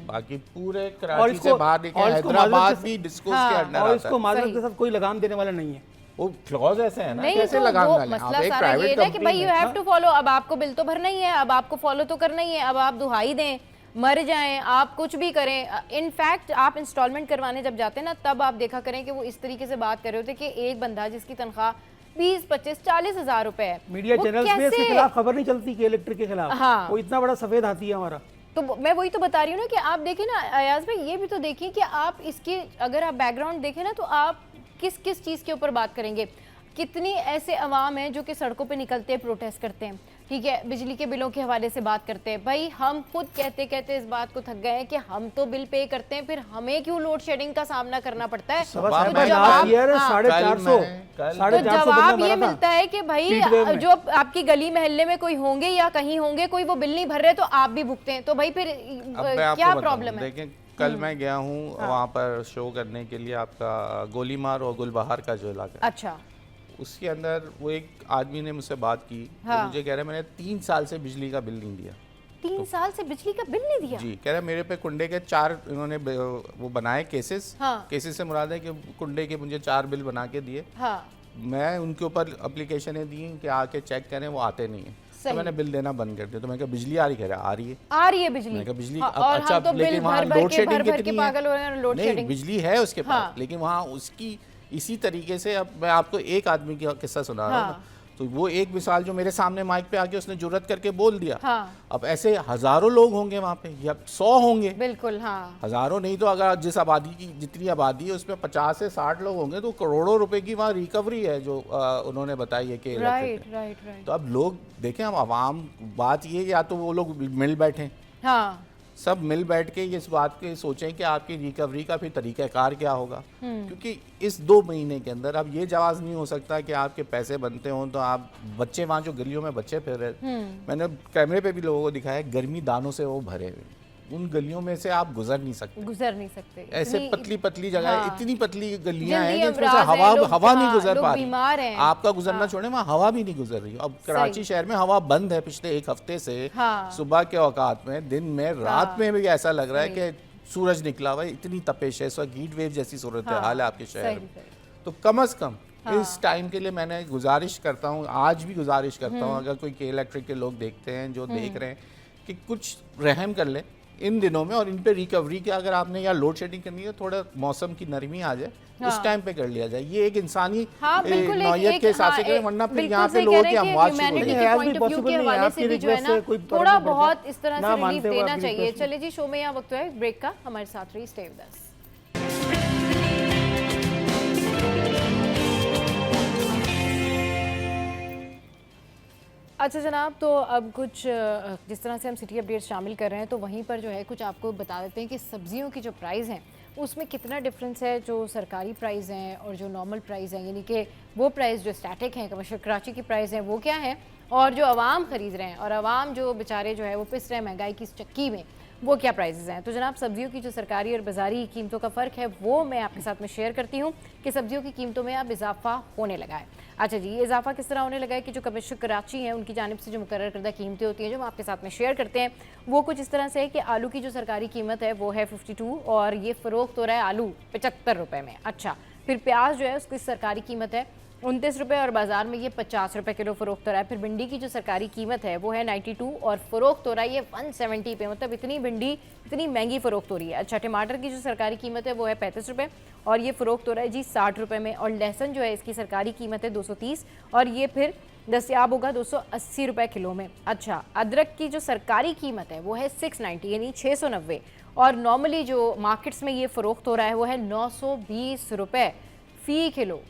बाकी पूरे कराची से बाहर देखिए हैदराबाद भी डिस्कोस के अंडर आता है, और इसको माजरत के साथ कोई लगाम देने वाला नहीं है। वो क्लॉज ऐसे है ना, नहीं, कैसे तो लगाम डालें? मसला आप एक सारा ये प्राइवेट है कि भाई यू हैव टू फॉलो। अब आपको बिल तो भरना ही है, अब आपको फॉलो तो करना ही है। अब आप दुहाई दें, मर जाएं, आप कुछ भी करें। इनफैक्ट आप इंस्टॉलमेंट करवाने जब जाते हैं ना, तब आप देखा करें कि वो इस तरीके से बात कर रहे होते कि एक बंदा जिसकी तनख्वाह 20-25-40 हज़ार रुपए है, मीडिया चैनल्स में इसके खिलाफ खबर नहीं चलती KLT के खिलाफ। वो इतना बड़ा सफेद हाथी है हमारा। तो मैं वही तो बता रही हूँ ना कि आप देखिए ना अयाज भाई, ये भी तो देखिए कि आप इसकी अगर आप बैकग्राउंड देखें ना, तो आप किस किस चीज़ के ऊपर बात करेंगे। कितनी ऐसे अवाम हैं जो कि सड़कों पे निकलते हैं, प्रोटेस्ट करते हैं, ठीक है, बिजली के बिलों के हवाले से बात करते हैं। भाई हम खुद कहते कहते इस बात को थक गए हैं कि हम तो बिल पे करते हैं, फिर हमें क्यों लोड शेडिंग का सामना करना पड़ता है। तो जवाब ये मिलता है कि भाई जो आपकी गली मोहल्ले में कोई होंगे या कहीं होंगे, कोई वो बिल नहीं भर रहे तो आप भी भुगते हैं। तो भाई फिर क्या प्रॉब्लम है? देखें, कल मैं गया हूँ वहाँ पर शो करने के लिए, आपका गोलीमार और गुलबहार का जो इलाका। अच्छा। उसके अंदर वो एक आदमी ने मुझसे बात की, तो मुझे कह रहा है मैंने 3 साल से बिजली का बिल नहीं दिया। 3 साल से बिजली का बिल नहीं दिया? जी, कह रहा है मेरे पे कुंडे के 4 इन्होंने वो बनाए केसेस। केसेस से मुराद है कि कुंडे के मुझे 4 बिल बना के दिए। मैं उनके ऊपर एप्लीकेशनें दी कि आके चेक करें, वो आते नहीं है। तो मैंने बिल देना बंद कर दिया। तो मैं कहा बिजली आ रही? कह रहा आ रही है बिजली। मैं कहा बिजली अच्छा, लेकिन वहाँ लोड शेडिंग कितनी है? नहीं, बिजली है उसके पास, लेकिन वहाँ उसकी इसी तरीके से। अब मैं आपको एक आदमी की किस्सा सुना रहा हूँ, तो वो एक मिसाल जो मेरे सामने माइक पे आके उसने जुर्रत करके बोल दिया। अब ऐसे हजारों लोग होंगे वहाँ पे या 100 होंगे, बिल्कुल, हजारों नहीं तो अगर जिस आबादी की जितनी आबादी है उसमें 50 से 60 लोग होंगे, तो करोड़ों रुपए की वहाँ रिकवरी है जो उन्होंने बताई है कि राइट। तो अब लोग देखें, अब आवाम बात ये, या तो वो लोग मिल बैठे, सब मिल बैठ के इस बात के सोचें कि आपकी रिकवरी का फिर तरीक़ाकार क्या होगा। क्योंकि इस 2 महीने के अंदर अब ये जवाब नहीं हो सकता कि आपके पैसे बनते हों तो आप बच्चे वहाँ जो गलियों में बच्चे फिर रहे, मैंने कैमरे पे भी लोगों को दिखाया, गर्मी दानों से वो भरे हुए। उन गलियों में से आप गुजर नहीं सकते, ऐसे इतनी- पतली पतली जगह है, हाँ। इतनी पतली गलियां हैं जल्दी कि इसमें से अमराज हैं, हवा लोग- हवा नहीं हाँ, गुजर लोग पा रही। बीमार हैं। आपका गुजरना हाँ। छोड़े, वहाँ हवा भी नहीं गुजर रही। अब कराची शहर में हवा बंद है पिछले एक हफ्ते से, हाँ। सुबह के औकात में, दिन में, रात हाँ। में भी ऐसा लग रहा है कि सूरज निकला हुआ है, इतनी तपिश है, इस वक्त हीट वेव जैसी सूरत हाल है आपके शहर में। तो कम अज कम इस टाइम के लिए मैंने गुजारिश करता हूँ, आज भी गुजारिश करता हूँ, अगर कोई के इलेक्ट्रिक के लोग देखते हैं, जो देख रहे हैं, कि कुछ रहम कर लें इन दिनों में, और इन पे रिकवरी के अगर आपने या लोड शेडिंग करनी है, थोड़ा मौसम की नरमी आ जाए, उस टाइम पे कर लिया जाए। ये एक इंसानी नौयत के हिसाब से करें, वरना फिर यहाँ पे लोगों की अमवात शुरू हो ह्यूमैनिटी जाएगी। के पॉइंट ऑफ व्यू के हवाले से भी जो है ना, थोड़ा बहुत इस तरह से रिलीफ मानते हुए देना आपकी चाहिए। रिक्वेस्ट चलिए जी, शो में यहाँ वक्त है ब्रेक का, हमारे साथ रही, स्टे विद अस। अच्छा जनाब, तो अब कुछ जिस तरह से हम सिटी अपडेट्स शामिल कर रहे हैं, तो वहीं पर जो है कुछ आपको बता देते हैं कि सब्जियों की जो प्राइस हैं उसमें कितना डिफरेंस है, जो सरकारी प्राइस हैं और जो नॉर्मल प्राइस हैं, यानी कि वो प्राइस जो स्टैटिक हैं, कमर्शियल कराची की प्राइस हैं, वो क्या है, और जो आवाम ख़रीद रहे हैं और आवाम जो बेचारे जो है वो पिस रहे हैं महंगाई की इस चक्की में, वो क्या प्राइसेस हैं। तो जनाब, सब्जियों की जो सरकारी और बाज़ारी कीमतों का फ़र्क है वो मैं आपके साथ में शेयर करती हूँ कि सब्जियों की कीमतों में अब इजाफा होने लगा है। अच्छा जी, ये इजाफा किस तरह होने लगा है कि जो कमिश्नर कराची हैं उनकी जानिब से जो मुकर्रर करदा कीमतें होती हैं, जो हम आपके साथ में शेयर करते हैं, वो कुछ इस तरह से है कि आलू की जो सरकारी कीमत है वो है 52 और ये फ़रोख्त हो रहा है आलू 75 रुपये में। अच्छा, फिर प्याज जो है उसकी सरकारी कीमत है 29 रुपये और बाज़ार में ये 50 रुपये किलो फ़रोख्त हो रहा है। फिर भिंडी की जो सरकारी कीमत है वो है 92 और फ़रोख्त हो रहा है ये 170 पे, मतलब इतनी भिंडी इतनी महंगी फ़रोख्त हो रही है। अच्छा, टमाटर की जो सरकारी कीमत है वो है 35 रुपये और ये फ़रोख्त हो रहा है जी 60 रुपये में। और लहसुन जो है इसकी सरकारी कीमत है 230 और ये फिर दस्तयाब होगा 280 रुपये किलो में। अच्छा, अदरक की जो सरकारी कीमत है वो है 690 यानी 690 और नॉर्मली जो मार्केट्स में ये फ़रोख्त हो रहा है वो है 920 रुपये फ़ी किलो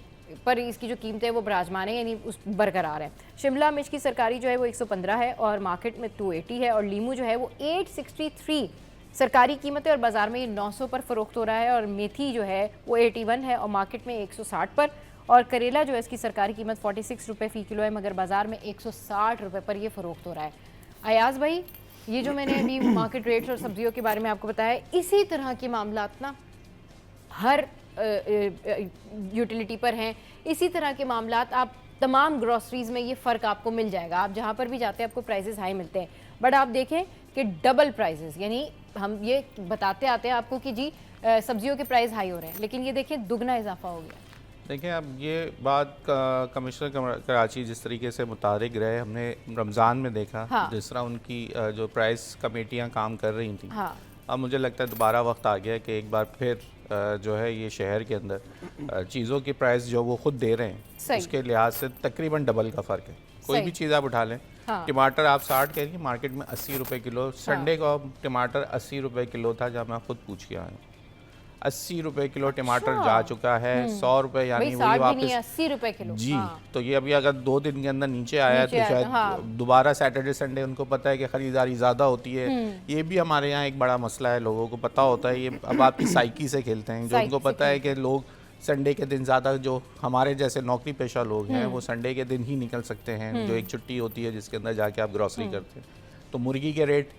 पर इसकी जो कीमत है वो बराजमान है, यानी उस बरकरार है। शिमला मिर्च की सरकारी जो है वो 115 है और मार्केट में 280 है और लीमू जो है वो 863 सरकारी कीमत है और बाज़ार में ये 900 पर फ़रोख्त हो रहा है। और मेथी जो है वो 81 है और मार्केट में 160 पर। और करेला जो है इसकी सरकारी कीमत 46 रुपये फ़ी किलो है मगर बाज़ार में 160 रुपये पर ये फ़रोख्त हो रहा है। अयाज भाई, ये जो मैंने अभी मार्केट रेट्स और सब्जियों के बारे में आपको बताया, इसी तरह के मामलात ना हर यूटिलिटी पर हैं, इसी तरह के मामलात आप तमाम ग्रॉसरीज में ये फ़र्क आपको मिल जाएगा। आप जहाँ पर भी जाते हैं आपको प्राइसेस हाई मिलते हैं, बट आप देखें कि डबल प्राइसेस, यानी हम ये बताते आते हैं आपको कि जी सब्जियों के प्राइस हाई हो रहे हैं, लेकिन ये देखें दुगना इजाफा हो गया। देखिए, अब ये बात कमिश्नर कराची जिस तरीके से मुतारिक रहे, हमने रमज़ान में देखा हाँ। जिस तरह उनकी जो प्राइस कमेटियाँ काम कर रही थी। हाँ। अब मुझे लगता है दोबारा वक्त आ गया कि एक बार फिर जो है ये शहर के अंदर चीज़ों की प्राइस जो वो खुद दे रहे हैं उसके लिहाज से तकरीबन डबल का फ़र्क है। कोई भी चीज़ आप उठा लें, हाँ। टमाटर आप 60 कह रही, मार्केट में 80 रुपये किलो। संडे को टमाटर 80 रुपये किलो था, जब मैं खुद पूछ के आया। 80 रुपये किलो टमाटर जा चुका है, 100 रुपये यानी वही वापस 80 रुपये किलो जी। हाँ। तो ये अभी अगर 2 दिन के अंदर नीचे आया तो शायद दोबारा सैटरडे संडे, उनको पता है कि ख़रीदारी ज़्यादा होती है। ये भी हमारे यहाँ एक बड़ा मसला है, लोगों को पता होता है। ये अब आपकी साइकी से खेलते हैं, जो उनको पता है कि लोग संडे के दिन ज़्यादा, जो हमारे जैसे नौकरी पेशा लोग हैं वो संडे के दिन ही निकल सकते हैं, जो एक छुट्टी होती है जिसके अंदर जाके आप ग्रॉसरी करते हैं। तो मुर्गी के रेट,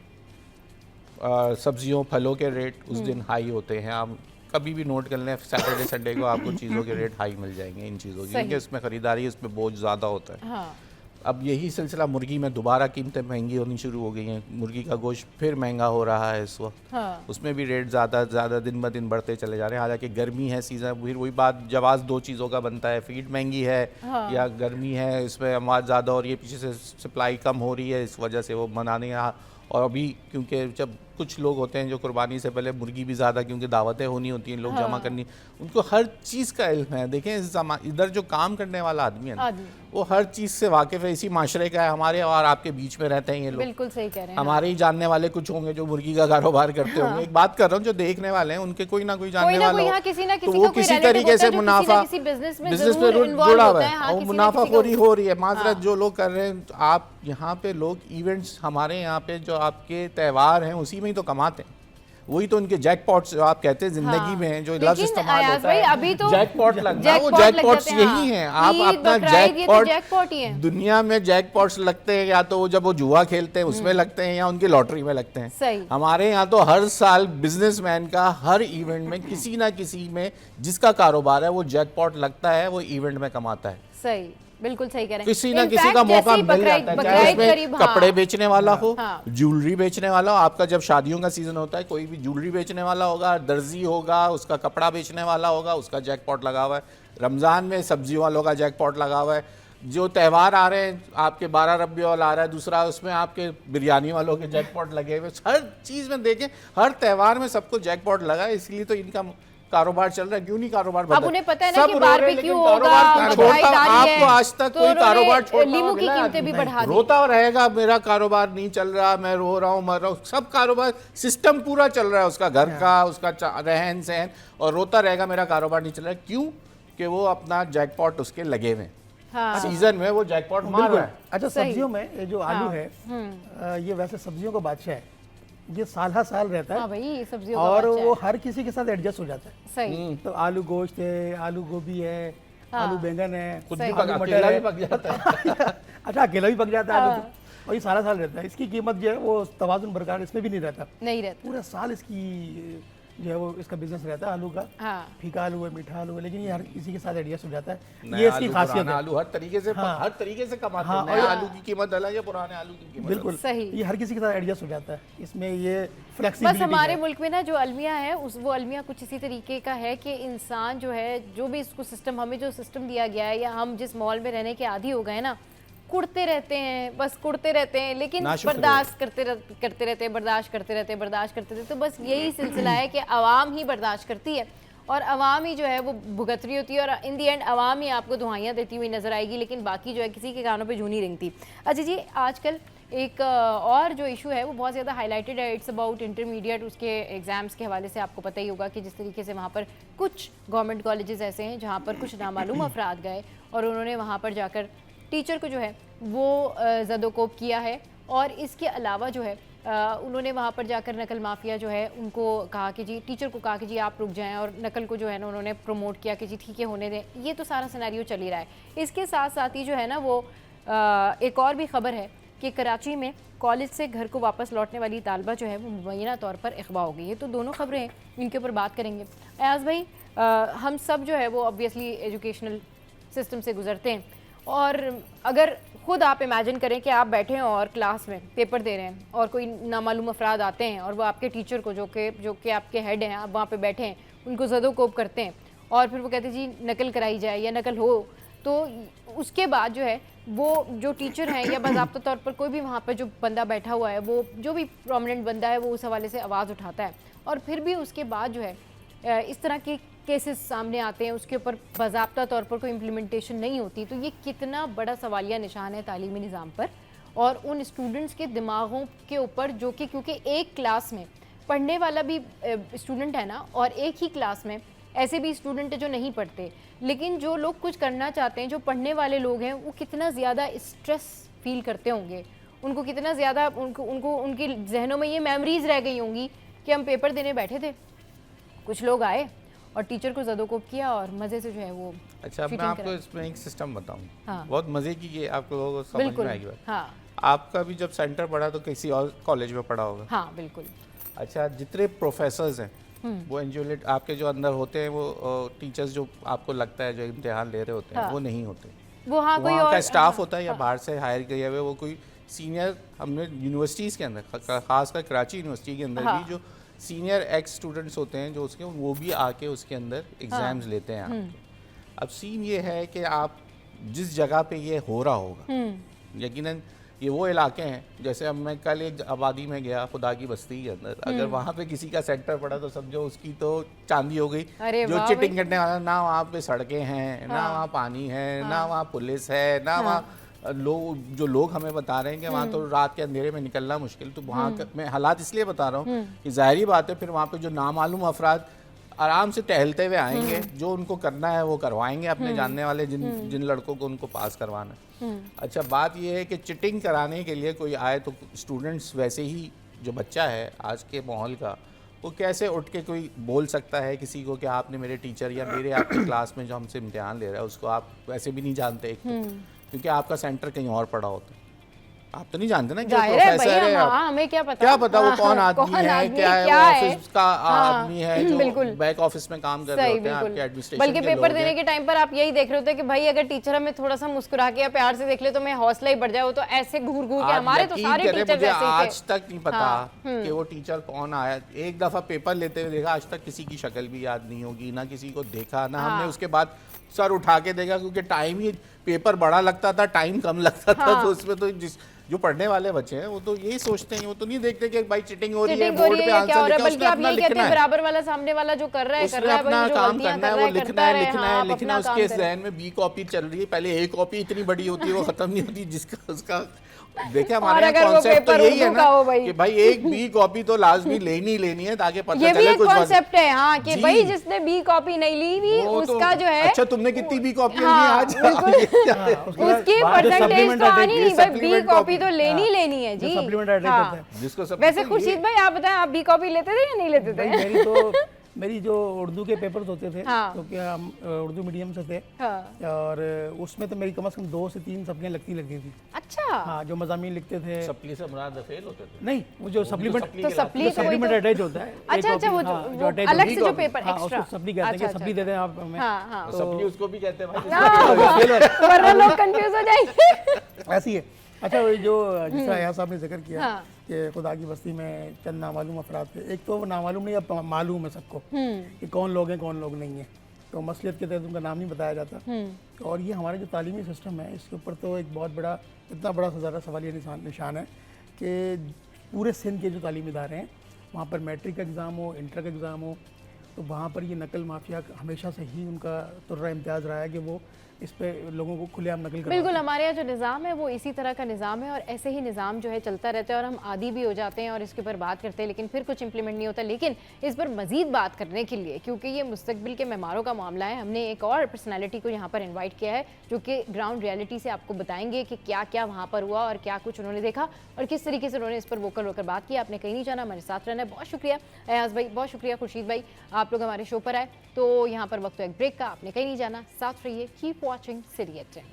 सब्जियों फलों के रेट उस दिन हाई होते हैं। आप कभी भी नोट कर लें, सैटरडे संडे को आपको चीज़ों के रेट हाई मिल जाएंगे इन चीज़ों की, क्योंकि इसमें ख़रीदारी, इस पर बोझ ज़्यादा होता है। हाँ। अब यही सिलसिला मुर्गी में दोबारा कीमतें महंगी होनी शुरू हो गई हैं। मुर्गी का गोश्त फिर महंगा हो रहा है इस वक्त। हाँ। उसमें भी रेट ज़्यादा दिन ब दिन बढ़ते चले जा रहे हैं। हालांकि गर्मी है, सीज़न, फिर वही बात, जवाब 2 चीज़ों का बनता है, फीड महंगी है या गर्मी है, इसमें अमवाज ज़्यादा हो रही है, पीछे से सप्लाई कम हो रही है, इस वजह से वो बनाने यहाँ। और अभी क्योंकि जब कुछ लोग होते हैं जो कुर्बानी से पहले मुर्गी भी ज़्यादा, क्योंकि दावतें होनी होती हैं, लोग जमा करनी, उनको हर चीज़ का इल्म है। देखें, इधर जो काम करने वाला आदमी है ना, वो हर चीज़ से वाकिफ़ है। इसी माशरे का है, हमारे और आपके बीच में रहते हैं ये लोग। बिल्कुल सही कह रहे हैं। हमारे ही जानने वाले कुछ होंगे जो मुर्गी का कारोबार करते होंगे। एक बात कर रहा हूँ, जो देखने वाले हैं उनके कोई ना कोई जानने वाला हो, तो वो किसी तरीके से मुनाफा बिजनेस में जुड़ा हुआ है और मुनाफाखोरी हो रही है। माजरत जो लोग कर रहे हैं, आप यहाँ पे लोग इवेंट्स, हमारे यहाँ पे जो आपके त्यौहार हैं उसी में ही तो कमाते हैं। वही तो उनके जैकपॉट्स जो आप कहते हैं जिंदगी में जो लफ्ज इस्तेमाल होता है, अभी तो जैकपॉट लगना, वो जैकपॉट लग जैकपॉट्स जाते हैं, यही हैं। हाँ। आप ईद, अपना बकरीद, ये तो जैकपॉट ही है। दुनिया में जैकपॉट्स लगते हैं, या तो वो जब वो जुआ खेलते हैं उसमें लगते हैं, या उनकी लॉटरी में लगते हैं। सही। हमारे यहाँ तो हर साल बिजनेसमैन का हर इवेंट में किसी ना किसी में जिसका कारोबार है वो जैकपॉट लगता है, वो इवेंट में कमाता है। सही, बिल्कुल सही कह रहे हैं। किसी ना In किसी fact, का मौका जैसे ही मिल जाता है, चाहे बकरीद उसमें करीब, हाँ। कपड़े बेचने वाला हो, हाँ। ज्वेलरी बेचने वाला हो। आपका जब शादियों का सीजन होता है, कोई भी ज्वेलरी बेचने वाला होगा, दर्जी होगा, उसका कपड़ा बेचने वाला होगा, उसका जैकपॉट लगा हुआ है। रमज़ान में सब्जी वालों का जैकपॉट लगा हुआ है। जो त्यौहार आ रहे हैं, आपके 12 रबी अव्वल आ रहा है, दूसरा उसमें आपके बिरयानी वालों के जैकपॉट लगे हुए। हर चीज़ में देखें, हर त्यौहार में सबको जैकपॉट लगा है, इसलिए तो इनका कारोबार चल रहा है। क्यों नहीं कारोबार बढ़ता? अब उन्हें पता है ना सब कि रो रहे हैं, बारबेक्यू लेकिन होगा, कारोबार बकरीद आ रही है, आपको आज तक तो कोई उन्होंने कारोबार छोड़ता लीमू हुआ की मिला है? कीमतें भी बढ़ा दी। रोता रहेगा मेरा कारोबार नहीं चल रहा, मैं रो रहा हूँ, मर रहा हूँ। सब कारोबार सिस्टम पूरा चल रहा है, उसका घर का, उसका रहन सहन, और रोता रहेगा मेरा कारोबार नहीं चल रहा है। क्यों? कि वो अपना जैकपॉट उसके लगे हुए हैं। हाँ। सीजन में वो जैकपॉट मार रहा है। अच्छा, सही। सब्जियों में ये जो आलू है, ये वैसे सब्जियों का बादशाह है, ये साल हर साल रहता हाँ है, भाई, सब्जियों का और बच्चा है। वो हर किसी के साथ एडजस्ट हो जाता है। सही। तो आलू गोश्त है, आलू गोभी है, आलू बैंगन है, खुद सही। भी आलू मटर अकेला है। भी पक जाता है। अच्छा, अकेला भी पक जाता है आलू तो, और ये सारा साल रहता है। इसकी कीमत जो है वो तवाजुन बरकरार इसमें भी नहीं रहता, नहीं रहता। पूरा साल इसकी जो है वो इसका बिजनेस रहता है आलू का। हाँ। फीका आलू है, मीठा आलू है, लेकिन ये हर किसी के साथ एडजस्ट हो जाता है। नया ये इसकी आलू, खासियत पुराना है। आलू हर तरीके से हाँ। हर तरीके से कमाते हाँ, हैं। नए और- आलू की कीमत अलग है, पुराने आलू की कीमत बिल्कुल सही। ये हर किसी के साथ एडजस्ट हो जाता है, इसमें ये बस फ्लेक्सिबिलिटी हमारे है। मुल्क में ना जो अलमिया है, वो अलमिया कुछ इसी तरीके का है कि इंसान जो है, जो भी इसको सिस्टम, हमें जो सिस्टम दिया गया है, या हम जिस माहौल में रहने के आदी हो गए ना, कुड़ते रहते हैं, बस कुड़ते रहते हैं, लेकिन नाशुक्र बर्दाश्त करते रहते हैं, बर्दाश्त करते रहते हैं, बर्दाश्त करते रहते हैं। तो बस यही सिलसिला है कि आवाम ही बर्दाश्त करती है, और आवाम ही जो है वो भुगत रही होती है, और इन दी एंड आवाम ही आपको दुहाइयाँ देती हुई नजर आएगी, लेकिन बाकी जो है किसी के कानों पे जूं नहीं रेंगती। अच्छा जी, आजकल एक और जो इशू है वो बहुत ज़्यादा हाईलाइटेड है, इट्स अबाउट इंटरमीडिएट, उसके एग्ज़ाम्स के हवाले से आपको पता ही होगा कि जिस तरीके से वहाँ पर कुछ गवर्नमेंट कॉलेजेस ऐसे हैं जहाँ पर कुछ नामालूम अफराद गए और उन्होंने वहाँ पर जाकर टीचर को जो है वो ज़दोकोब किया है, और इसके अलावा जो है उन्होंने वहाँ पर जाकर नकल माफिया जो है उनको कहा कि जी, टीचर को कहा कि जी आप रुक जाएं, और नकल को जो है ना उन्होंने प्रमोट किया कि जी ठीक है होने दें। ये तो सारा सिनेरियो चल ही रहा है। इसके साथ साथ ही जो है ना वो एक और भी खबर है कि कराची में कॉलेज से घर को वापस लौटने वाली तालबा जो है वो मुबैना तौर पर अगवा हो गई है। तो दोनों खबरें हैं, इनके ऊपर बात करेंगे। अयाज भाई, हम सब जो है वो ऑब्वियसली एजुकेशनल सिस्टम से गुजरते हैं, और अगर खुद आप इमेजिन करें कि आप बैठे हैं और क्लास में पेपर दे रहे हैं, और कोई नामालूम अफराद आते हैं और वो आपके टीचर को, जो कि आपके हेड हैं, आप वहाँ पे बैठे हैं, उनको ज़दोकोब करते हैं, और फिर वो कहते हैं जी नकल कराई जाए या नकल हो, तो उसके बाद जो है वो जो टीचर हैं या बाज़ाब्ता तौर पर कोई भी वहाँ पर जो बंदा बैठा हुआ है, वो जो भी प्रोमिनेंट बंदा है, वो उस हवाले से आवाज़ उठाता है, और फिर भी उसके बाद जो है इस तरह के केसेस सामने आते हैं, उसके ऊपर बाज़ाब्ता तौर पर कोई इम्प्लीमेंटेशन नहीं होती। तो ये कितना बड़ा सवालिया निशान है तालीमी निज़ाम पर और उन स्टूडेंट्स के दिमागों के ऊपर, जो कि क्योंकि एक क्लास में पढ़ने वाला भी स्टूडेंट है ना, और एक ही क्लास में ऐसे भी स्टूडेंट है जो नहीं पढ़ते, लेकिन जो लोग कुछ करना चाहते हैं, जो पढ़ने वाले लोग हैं, वो कितना ज़्यादा स्ट्रेस फील करते होंगे, उनको कितना ज़्यादा उनको उनके जहनों में ये मेमोरीज रह गई होंगी कि हम पेपर देने बैठे थे, कुछ लोग आए और टीचर को ज़दोकोब किया और मज़े से जो है वो। अच्छा, मैं आपको इसमें एक सिस्टम बताऊं। हाँ। बहुत मज़े की, ये आप लोगों को समझ में आएगी बात। हाँ, आपका भी जब सेंटर पढ़ा तो किसी और कॉलेज में पढ़ा होगा। हाँ बिल्कुल। अच्छा, जितने प्रोफेसर्स हैं वो एंजुलेट आपके जो अंदर होते हैं, वो टीचर्स जो आपको लगता है जो इम्तिहान ले रहे होते हैं, हाँ। वो नहीं होते। वो हाँ कोई वहाँ और का स्टाफ होता है या बाहर से हायर किया हुआ, वो कोई सीनियर, हमने यूनिवर्सिटीज़ के अंदर, खासकर कराची यूनिवर्सिटी के अंदर भी जो सीनियर एक्स स्टूडेंट्स होते हैं जो उसके, वो भी आके उसके अंदर एग्जाम्स लेते हैं आपके। अब सीन ये है कि आप जिस जगह पे ये हो रहा होगा, यकीनन ये वो इलाके हैं, जैसे अब मैं कल एक आबादी में गया खुदा की बस्ती के अंदर, अगर वहाँ पे किसी का सेंटर पड़ा तो समझो उसकी तो चांदी हो गई। जो चिटिंग करने वाला, ना वहाँ पे सड़कें हैं, ना वहाँ पानी है, ना वहाँ पुलिस है, ना वहाँ जो लोग हमें बता रहे हैं कि वहाँ तो रात के अंधेरे में निकलना मुश्किल। तो वहाँ मैं हालात इसलिए बता रहा हूँ कि जाहिर बात है फिर वहाँ पे जो नामालूम अफराद आराम से टहलते हुए आएंगे, जो उनको करना है वो करवाएंगे, अपने जानने वाले जिन लड़कों को उनको पास करवाना है। अच्छा, बात यह है कि चिटिंग कराने के लिए कोई आए तो स्टूडेंट्स वैसे ही, जो बच्चा है आज के माहौल का, वो कैसे उठ के कोई बोल सकता है किसी को कि आपने मेरे टीचर या मेरे आपकी क्लास में जो हमसे इम्तिहान ले रहा है उसको आप वैसे भी नहीं जानते एक तो, क्योंकि आपका सेंटर कहीं और पड़ा होता है, आप तो नहीं जानते ना कि जाहिर है प्रोफेसर भैया, है हाँ, हमें क्या पता, क्या पता वो कौन आदमी कौन है, आदमी क्या है, क्या वो है। ऑफिस का आदमी है बिल्कुल। जो बैक ऑफिस में काम कर रहे सही होते हैं, आपके बिल्कुल। एडमिनिस्ट्रेशन बल्कि के पेपर लोग देने हैं। के टाइम पर आप यही देख रहे होते कि भाई अगर टीचर हमें थोड़ा सा मुस्कुरा के या प्यार से देख ले तो मैं हौसला ही बढ़ जाए, वो तो ऐसे घूर घूर के, आप हमारे तो यकीन सारे करें, टीचर मुझे ऐसे ही आज थे। तक नहीं पता हाँ, कि वो टीचर कौन आया। एक दफा पेपर लेते हुए देखा, आज तक किसी की शक्ल भी याद नहीं होगी, ना किसी को देखा, ना हमने उसके बाद सर उठा के देखा, क्योंकि टाइम ही पेपर बड़ा लगता था, टाइम कम लगता था, तो उसमें तो जो पढ़ने वाले बच्चे हैं वो तो यही सोचते हैं, वो तो नहीं देखते कि भाई चिटिंग हो रही है, बोर्ड पे आंसर लिखा, बल्कि उसने आप अपना यही कहते लिखना हैं है, बराबर वाला सामने वाला जो कर रहा है उसने अपना जो काम गलतियां करना है, कर वो रहा है लिखना है, करता लिखना रहे, है, हाँ, लिखना आप है। अपना उसके काम करें। जहन में बी कॉपी चल रही है, पहले ए कॉपी इतनी बड़ी होती है वो खत्म नहीं होती, जिसका उसका देखिए हमारे और यहाँ अगर वो कॉन्सेप्ट तो पेपर यही है उर्दू का हो ना भाई। कि भाई एक बी कॉपी तो लाजमी लेनी है, ताकि पता ये भी चले एक कुछ कॉन्सेप्ट है, हाँ, कि जी। भाई जिसने बी कॉपी नहीं ली हुई वो तो- उसका जो है, अच्छा तुमने कितनी बी कॉपी हाँ, आज बिल्कुल। उसकी परसेंटेज तो आनी नहीं भाई, बी कॉपी तो लेनी है जी। सप्लीमेंट ऐड हाँ। करता है। जिसको सब वैसे खुर्शीद भाई आप बताएं, आप बी कॉपी लेते थे या नहीं लेते थे? मेरी जो उर्दू के पेपर्स होते थे, हाँ। क्योंकि हम उर्दू मीडियम से थे, हाँ। और उसमें तो मेरी कम से कम 2 से 3 सप्लियाँ लगती थी। अच्छा, हाँ, जो मज़ामीन लिखते थे। सप्ली से मुराद फेल होते थे? नहीं, वो जो सप्लीमेंट तो सप्ली तो वही सप्लीमेंट तो- अटैच होता है। अच्छा अच्छा, वो attach अलग होती से जो है। पेपर हाँ, एक्स्ट्रा, उसको सप्ली कहते हैं, कि सप्ली दे दें आप हमें। हाँ हाँ, सप्ली उसको भी कहते हैं भाई, वरना लोग कंफ्यूज हो जाएंगे। ऐसी है। अच्छा, वो जो जिस तरह अयाज साहब ने जिक्र किया हाँ। कि खुदा की बस्ती में चंद नामालूम अफराद थे, एक तो वो नामालूम नहीं, अब मालूम है सबको कि कौन लोग हैं कौन लोग नहीं हैं, तो मसलियत के तहत उनका नाम नहीं बताया जाता। और ये हमारा जो तालीमी सिस्टम है, इसके ऊपर तो एक बहुत बड़ा, इतना बड़ा ज़्यादा सवालिया निशान है कि पूरे सिंध के जो तालीमी इदारे हैं वहाँ पर मैट्रिक का एग्ज़ाम हो, इंटर का एग्ज़ाम हो, तो वहाँ पर ये नकल माफिया हमेशा से ही उनका तुर्रा इम्तियाज़ रहा है कि वो इस पे लोगों को खुलेआम नकल करवाते हैं। बिल्कुल, हमारे यहाँ जो निज़ाम है वो इसी तरह का निज़ाम है, और ऐसे ही निज़ाम जो है चलता रहता है, और हम आदी भी हो जाते हैं और इसके ऊपर बात करते हैं, लेकिन फिर कुछ इंप्लीमेंट नहीं होता। लेकिन इस पर मज़ीद बात करने के लिए, क्योंकि ये मुस्तकबिल के मेहमानों का मामला है, हमने एक और पर्सनैलिटी को यहाँ पर इन्वाइट किया है जो कि ग्राउंड रियलिटी से आपको बताएंगे कि क्या क्या वहाँ पर हुआ और क्या कुछ उन्होंने देखा और किस तरीके से उन्होंने इस पर वोकल होकर बात की। आपने कहीं नहीं जाना, हमारे साथ रहना है। बहुत शुक्रिया अयाज भाई, बहुत शुक्रिया खुर्शीद भाई, आप लोग हमारे शो पर आए। तो यहाँ पर वक्त तो एक ब्रेक का, आपने कहीं नहीं जाना, साथ रहिए, keep watching City at 10।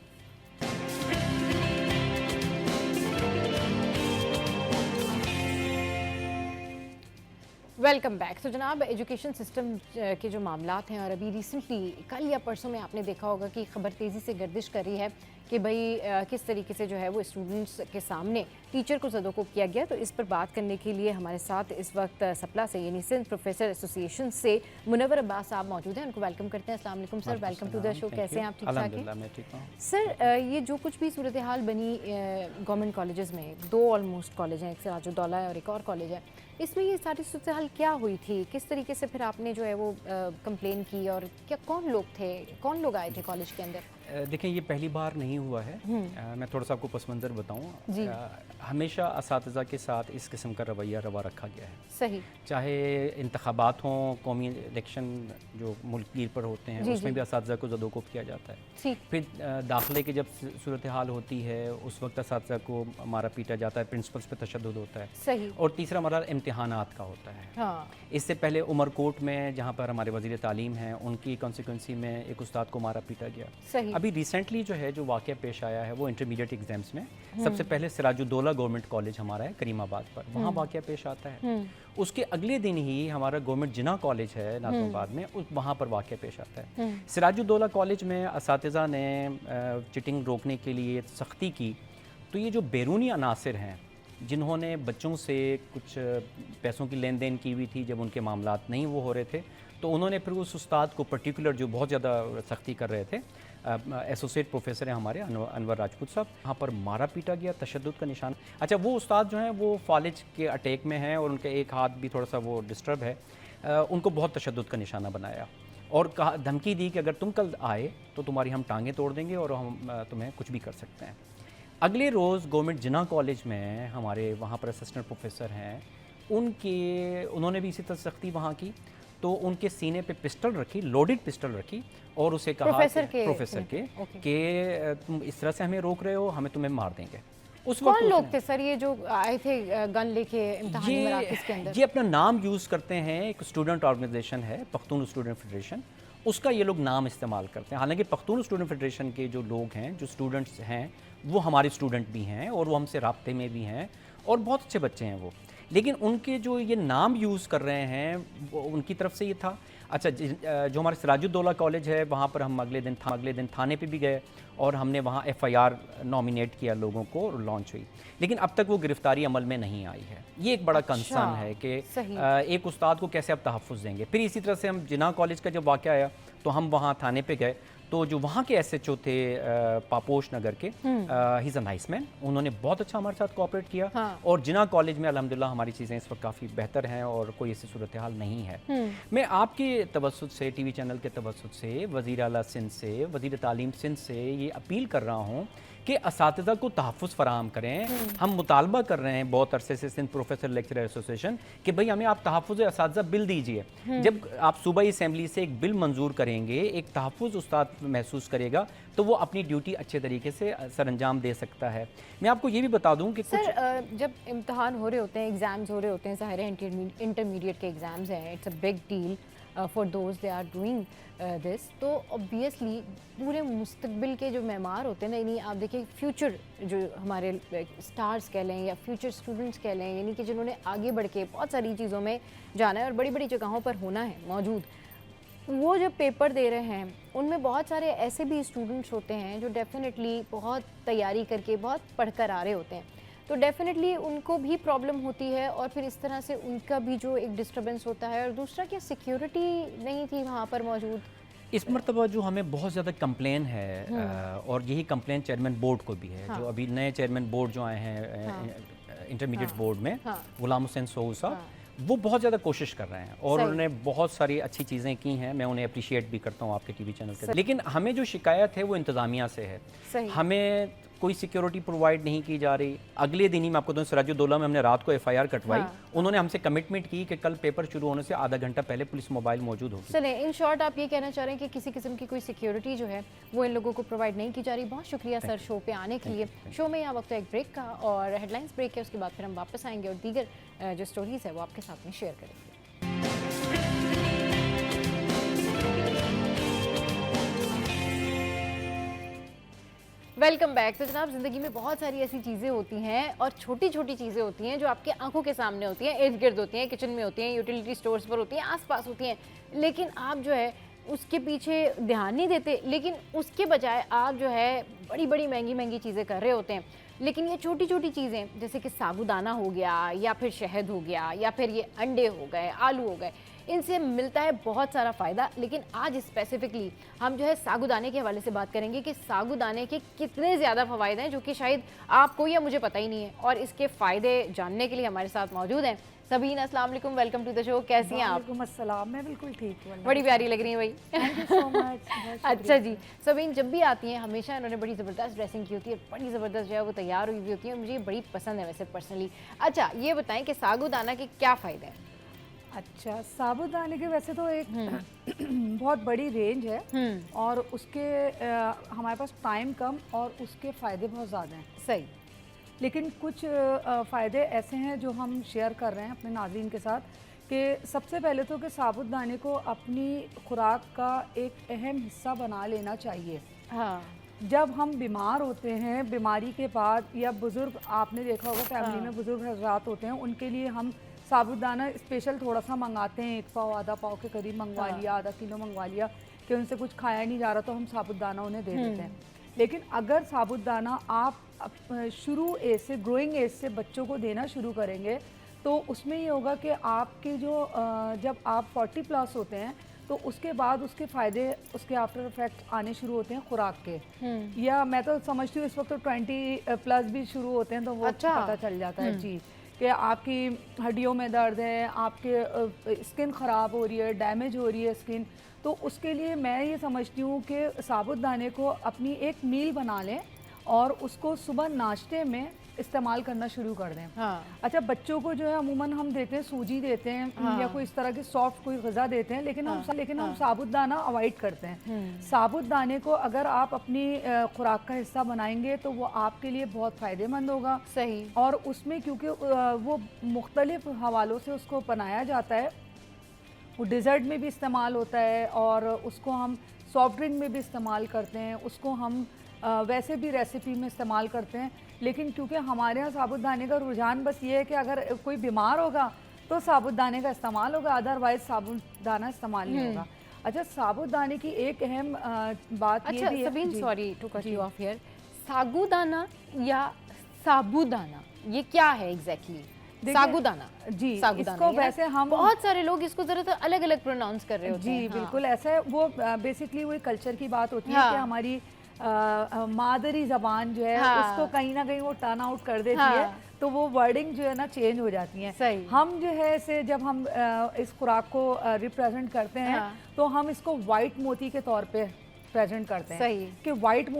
Welcome back. तो जनाब, एजुकेशन सिस्टम के जो मामलात हैं, और अभी रिसेंटली कल या परसों में आपने देखा होगा कि खबर तेज़ी से गर्दिश कर रही है कि भाई किस तरीके से जो है वो स्टूडेंट्स के सामने टीचर को ज़दोकोब किया गया। तो इस पर बात करने के लिए हमारे साथ इस वक्त सपला से, यानी सिंध प्रोफेसर एसोसिएशन से मुनव्वर अब्बास साहब मौजूद हैं। उनको वेलकम करते हैं। अस्सलाम वालेकुम sir, welcome to the show. कैसे हैं आप? ठीक ठाक हैं? मैं ठीक हूँ सर, ये जो कुछ भी सूरत हाल बनी गवर्नमेंट कॉलेजेस में, 2 ऑलमोस्ट कॉलेज हैं, एक सिराजुद्दौला है और एक और कॉलेज है, इसमें ये सारी सूरत हाल क्या हुई थी? किस तरीके से फिर आपने जो है वो कंप्लेन की, और क्या कौन लोग थे, कौन लोग आए थे कॉलेज के अंदर? देखें, ये पहली बार नहीं हुआ है। मैं थोड़ा सा आपको पस मंज़र बताऊँ। हमेशा असातिज़ा के साथ इस किस्म का रवैया रवा रखा गया है। सही, चाहे इंतखाबात हों, कौमी इलेक्शन जो मुल्क गिर पर होते हैं, उसमें भी असातिज़ा को ज़दोकोब किया जाता है। फिर दाखिले की जब सूरत हाल होती है, उस वक्त असातिज़ा को मारा पीटा जाता है, प्रिंसिपल्स पे तशद्दुद होता है। सही। और तीसरा मरहला इम्तिहानात का होता है। हाँ। इससे पहले उमरकोट में, जहाँ पर हमारे वज़ीर तालीम हैं, उनकी कॉन्सिक्वेंसी में एक उस्ताद को मारा पीटा गया। सही। अभी रिसेंटली जो है जो वाक़या पेश आया है वो इंटरमीडिएट एग्जाम्स में, सबसे पहले सिराजुद्दौला गवर्नमेंट कॉलेज हमारा है करीमाबाद पर, वहाँ वाक़या पेश आता है। उसके अगले दिन ही हमारा गवर्नमेंट जिना कॉलेज है नाज़िमाबाद में, वहाँ पर वाक़या पेश आता है। सिराजुद्दौला कॉलेज में असातिज़ा ने चिटिंग रोकने के लिए सख्ती की, तो ये जो बैरूनी अनासिर हैं जिन्होंने बच्चों से कुछ पैसों की लेन देन की हुई थी, जब उनके मामलात नहीं वो हो रहे थे, तो उन्होंने फिर उस उस्ताद को पर्टिकुलर, जो बहुत ज़्यादा सख्ती कर रहे थे, एसोसिएट प्रोफेसर हैं हमारे अनवर राजपूत साहब, वहाँ पर मारा पीटा गया, तशद्दुद का निशान। अच्छा, वो उस्ताद जो हैं वो फालिज के अटैक में हैं और उनका एक हाथ भी थोड़ा सा वो डिस्टर्ब है। उनको बहुत तशद्दुद का निशाना बनाया और कहा, धमकी दी कि अगर तुम कल आए तो तुम्हारी हम टांगें तोड़ देंगे और हम तुम्हें कुछ भी कर सकते हैं। अगले रोज़ गवर्नमेंट जिना कॉलेज में हमारे वहाँ पर असिस्टेंट प्रोफेसर हैं, उन्होंने भी इसी तरह सख्ती वहाँ की, तो उनके सीने पे पिस्टल रखी, लोडेड पिस्टल रखी, और उसे कहा प्रोफेसर के कि तुम इस तरह से हमें रोक रहे हो, हमें तुम्हें मार देंगे। उस कौन वक्त लोग थे सर ये जो आए थे गन लेके इम्तिहानी मराकज़ के अंदर? ये अपना नाम यूज़ करते हैं, एक स्टूडेंट ऑर्गेनाइजेशन है पख्तून स्टूडेंट फेडरेशन, उसका ये लोग नाम इस्तेमाल करते हैं। हालांकि पख्तून स्टूडेंट फेडरेशन के जो लोग हैं, जो स्टूडेंट्स हैं, वो हमारे स्टूडेंट भी हैं और वो हमसे राब्ते में भी हैं और बहुत अच्छे बच्चे हैं वो। लेकिन उनके जो ये नाम यूज़ कर रहे हैं वो उनकी तरफ से ये था। अच्छा, जो हमारे सिराजुद्दौला कॉलेज है वहाँ पर हम अगले दिन थाने पे भी गए और हमने वहाँ FIR नॉमिनेट किया लोगों को और लॉन्च हुई, लेकिन अब तक वो गिरफ्तारी अमल में नहीं आई है। ये एक बड़ा कंसर्न है कि सही। एक उस्ताद को कैसे आप तहफ़्फ़ुज़ देंगे। फिर इसी तरह से हम जिन्ना कॉलेज का जब वाक़या आया तो हम वहाँ थाने पे गए, तो जो वहाँ के SHO थे पापोश नगर के, he is a nice man, उन्होंने बहुत अच्छा हमारे साथ कोऑपरेट किया। हाँ। और जिना कॉलेज में अल्हम्दुलिल्लाह हमारी चीज़ें इस वक्त काफ़ी बेहतर हैं और कोई ऐसी सूरत हाल नहीं है। मैं आपके तवस्सुत से, TV चैनल के तवस्सुत से, वज़ीर आला सिंध से, वज़ीर तालीम सिंध से ये अपील कर रहा हूँ कि असातिज़ा को तहफ़्फ़ुज़ फ़राहम करें। हम मुतालबा कर रहे हैं बहुत अरसे से सिंध प्रोफेसर लेक्चरर एसोसिएशन कि भाई हमें आप तहफ़्फ़ुज़ असातिज़ा बिल दीजिए। जब आप सूबाई असम्बली से एक बिल मंजूर करेंगे, एक तहफ़्फ़ुज़ उस्ताद महसूस करेगा तो वो अपनी ड्यूटी अच्छे तरीके से सरअंजाम दे सकता है। मैं आपको ये भी बता दूं कि कुछ सर जब इम्तिहान हो रहे होते हैं, एग्ज़ाम्स हो रहे होते हैं, ज़ाहिर है इंटरमीडिएट के एग्ज़ाम्स हैं, it's a big deal for those they are doing this, तो ऑब्वियसली पूरे मुस्तकबिल के जो मेमार होते हैं ना, यानी आप देखिए फ्यूचर जो हमारे स्टार्स कह लें या फ्यूचर स्टूडेंट्स कह लें, यानी कि जिन्होंने आगे बढ़ के बहुत सारी चीज़ों में जाना है और बड़ी बड़ी जगहों पर होना है मौजूद, वो जब पेपर दे रहे हैं उनमें बहुत सारे ऐसे भी स्टूडेंट्स होते हैं जो डेफिनेटली बहुत तैयारी करके बहुत पढ़कर आ रहे होते हैं, तो डेफिनेटली उनको भी प्रॉब्लम होती है और फिर इस तरह से उनका भी जो एक डिस्टर्बेंस होता है। और दूसरा, क्या सिक्योरिटी नहीं थी वहाँ पर मौजूद? इस मरतबा जो हमें बहुत ज़्यादा कंप्लेन है और यही कंप्लेन चेयरमैन बोर्ड को भी है। हाँ। जो अभी नए चेयरमैन बोर्ड जो आए हैं इंटरमीडिएट बोर्ड में, गुलाम हुसैन सोहू साहब, वो बहुत ज़्यादा कोशिश कर रहे हैं और उन्होंने बहुत सारी अच्छी चीज़ें की हैं। मैं उन्हें अप्रिशिएट भी करता हूँ आपके TV चैनल के। लेकिन हमें जो शिकायत है वो इंतज़ामिया से है। हमें कोई सिक्योरिटी प्रोवाइड नहीं की जा रही। अगले दिन ही मैं आपको दूँ, सिराजुद्दौला में हमने रात को FIR कटवाई। उन्होंने हमसे कमिटमेंट की कि कल पेपर शुरू होने से आधा घंटा पहले पुलिस मोबाइल मौजूद होगी। चलिए, इन शॉर्ट आप ये कहना चाह रहे हैं कि किसी किस्म की कोई सिक्योरिटी जो है वो इन लोगों को प्रोवाइड नहीं की जा रही। बहुत शुक्रिया सर शो पे आने के लिए। शो में यहाँ वक्त है एक ब्रेक का और हेडलाइंस ब्रेक है, उसके बाद फिर हम वापस आएंगे और दीगर जो स्टोरीज़ है वो आपके साथ में शेयर करेंगे। Welcome back. तो जनाब, ज़िंदगी में बहुत सारी ऐसी चीज़ें होती हैं और छोटी छोटी चीज़ें होती हैं जो आपकी आंखों के सामने होती हैं, इर्द गिर्द होती हैं, किचन में होती हैं, यूटिलिटी स्टोर्स पर होती हैं, आसपास होती हैं, लेकिन आप जो है उसके पीछे ध्यान नहीं देते। लेकिन उसके बजाय आप जो है बड़ी बड़ी महंगी महंगी चीज़ें कर रहे होते हैं। लेकिन ये छोटी छोटी चीज़ें जैसे कि साबूदाना हो गया या फिर शहद हो गया या फिर ये अंडे हो गए, आलू हो गए, इनसे मिलता है बहुत सारा फ़ायदा। लेकिन आज स्पेसिफिकली हम जो है साबूदाने के हवाले से बात करेंगे कि साबूदाने के कितने ज़्यादा फ़वाइद हैं जो कि शायद आपको या मुझे पता ही नहीं है। और इसके फ़ायदे जानने के लिए हमारे साथ मौजूद हैं सबीन। अस्सलाम वालेकुम, वेलकम टू द शो। कैसी हैं आप? वालेकुम अस्सलाम, मैं बिल्कुल ठीक हूँ। बड़ी प्यारी लग रही है भाई। Thank you so much. अच्छा जी, सबीन जब भी आती हैं हमेशा इन्होंने बड़ी ज़बरदस्त ड्रेसिंग की होती है, बड़ी ज़बरदस्त जो है वो तैयार हुई हुई होती है, मुझे ये बड़ी पसंद है वैसे पर्सनली। अच्छा, ये बताएं कि साबूदाना के क्या फ़ायदे हैं? अच्छा, साबूदाने के वैसे तो एक बहुत बड़ी रेंज है और उसके हमारे पास टाइम कम और उसके फ़ायदे बहुत ज़्यादा हैं। सही। लेकिन कुछ फ़ायदे ऐसे हैं जो हम शेयर कर रहे हैं अपने नाज़रीन के साथ कि सबसे पहले तो कि साबूदाने को अपनी खुराक का एक अहम हिस्सा बना लेना चाहिए। हाँ। जब हम बीमार होते हैं, बीमारी के बाद, या बुज़ुर्ग, आपने देखा होगा फैमिली में बुज़ुर्ग हज़रात होते हैं, उनके लिए हम साबूदाना स्पेशल थोड़ा सा मंगाते हैं, 1 पाव आधा पाव के करीब मंगवा लिया, आधा किलो मंगवा लिया कि उनसे कुछ खाया नहीं जा रहा तो हम साबूदाना उन्हें दे देते हैं। लेकिन अगर साबूदाना आप शुरू एज से, ग्रोइंग एज से बच्चों को देना शुरू करेंगे तो उसमें ये होगा कि आपके जो जब आप 40 प्लस होते हैं तो उसके बाद उसके फ़ायदे, उसके आफ्टर इफेक्ट आने शुरू होते हैं खुराक के। या मैं तो समझती हूँ इस वक्त तो 20 प्लस भी शुरू होते हैं तो वो पता चल जाता है जी कि आपकी हड्डियों में दर्द है, आपके स्किन ख़राब हो रही है, डैमेज हो रही है स्किन। तो उसके लिए मैं ये समझती हूँ कि साबूदाने को अपनी एक मील बना लें और उसको सुबह नाश्ते में इस्तेमाल करना शुरू कर दें। हाँ। अच्छा, बच्चों को जो है अमूमन हम देते हैं सूजी देते हैं या कोई इस तरह की सॉफ्ट कोई ग़िज़ा देते हैं, लेकिन हम साबुदाना अवॉइड करते हैं। साबुदाने को अगर आप अपनी खुराक का हिस्सा बनाएंगे तो वो आपके लिए बहुत फ़ायदेमंद होगा। सही। और उसमें क्योंकि वो मुख्तलिफ हवालों से उसको बनाया जाता है, वो डिज़र्ट में भी इस्तेमाल होता है और उसको हम सॉफ्ट ड्रिंक में भी इस्तेमाल करते हैं, उसको हम वैसे भी रेसिपी में इस्तेमाल करते हैं। लेकिन क्योंकि हमारे यहाँ साबुदाने का रुझान बस ये है कि अगर कोई बीमार होगा तो साबुदाने का इस्तेमाल होगा, अदरवाइज साबुदाना इस्तेमाल नहीं होगा। अच्छा, साबुदाने की एक अहम बात ये भी है। Sabeen, sorry to cut you off here, सागुदाना या साबुदाना ये क्या है एग्जैक्टली? सागुदाना जी, सागुदाना, इसको वैसे हम बहुत सारे लोग इसको जरा अलग अलग प्रोनाउंस कर रहे होते जी हैं। बिल्कुल ऐसा है। वो बेसिकली वही कल्चर की बात होती है हाँ। कि हमारी मादरी जबान जो है हाँ। उसको कहीं ना कहीं वो टर्न आउट कर देती हाँ। है, तो वो वर्डिंग जो है ना चेंज हो जाती है। सही। हम जो है इसे जब हम इस खुराक को रिप्रेजेंट करते हैं हाँ। तो हम इसको वाइट मोती के तौर पे प्रेजेंट करते हैं। सही। कि वाइट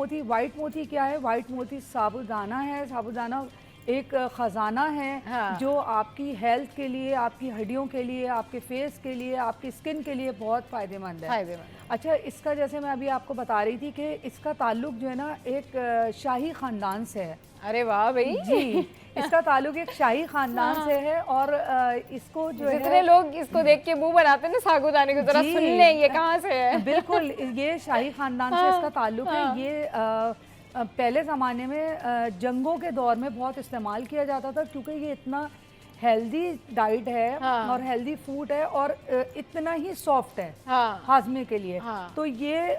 मोती क्या है? वाइट मोती साबुदाना है। साबुदाना एक खजाना है हाँ। जो आपकी हेल्थ के लिए, आपकी हड्डियों के लिए, आपके फेस के लिए, आपकी स्किन के लिए बहुत फ़ायदेमंद है। अच्छा, इसका जैसे मैं अभी आपको बता रही थी कि इसका ताल्लुक जो है ना एक शाही ख़ानदान से है। अरे वाह भाई जी, इसका ताल्लुक एक शाही ख़ानदान से है और इसको जो है जितने लोग इसको देख के मुंह बनाते हैं ना सागुदाने को, जरा सुन लें ये कहाँ से है। बिल्कुल, ये शाही ख़ानदान से इसका ताल्लुक है। ये पहले ज़माने में जंगों के दौर में बहुत इस्तेमाल किया जाता था क्योंकि ये इतना हेल्दी डाइट है और हेल्दी फूड है और इतना ही सॉफ्ट है हाजमे के लिए। तो ये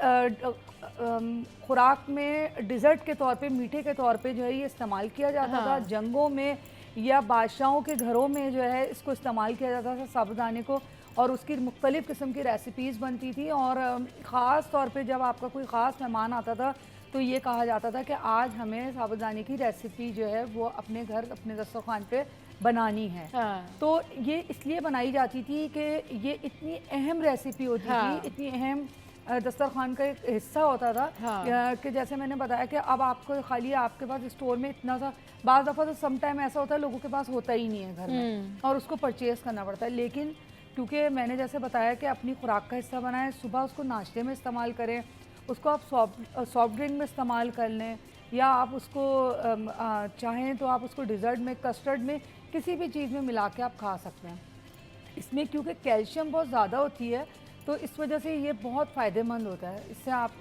खुराक में डिज़र्ट के तौर पे, मीठे के तौर पे जो है ये इस्तेमाल किया जाता था। जंगों में या बादशाहों के घरों में जो है इसको इस्तेमाल किया जाता था साबुदाने को, और उसकी मुख्तलिफ़ किस्म की रेसिपीज़ बनती थी। और ख़ास तौर पे जब आपका कोई ख़ास मेहमान आता था तो ये कहा जाता था कि आज हमें साबुदाने की रेसिपी जो है वो अपने घर, अपने दस्तरखान पे बनानी है। तो ये इसलिए बनाई जाती थी कि ये इतनी अहम रेसिपी होती थी, इतनी अहम दस्तरखान का एक हिस्सा होता था कि जैसे मैंने बताया कि अब आपको खाली आपके पास स्टोर में इतना सा, बाज़ दफ़ा तो सम टाइम ऐसा होता है लोगों के पास होता ही नहीं है घर में और उसको परचेज़ करना पड़ता है। लेकिन क्योंकि मैंने जैसे बताया कि अपनी खुराक का हिस्सा बनाएं, सुबह उसको नाश्ते में इस्तेमाल करें, उसको आप सॉफ्ट ड्रिंक में इस्तेमाल कर लें, या आप उसको चाहें तो आप उसको डिज़र्ट में, कस्टर्ड में, किसी भी चीज़ में मिला के आप खा सकते हैं। इसमें क्योंकि कैल्शियम बहुत ज़्यादा होती है तो इस वजह से ये बहुत फ़ायदेमंद होता है। इससे आप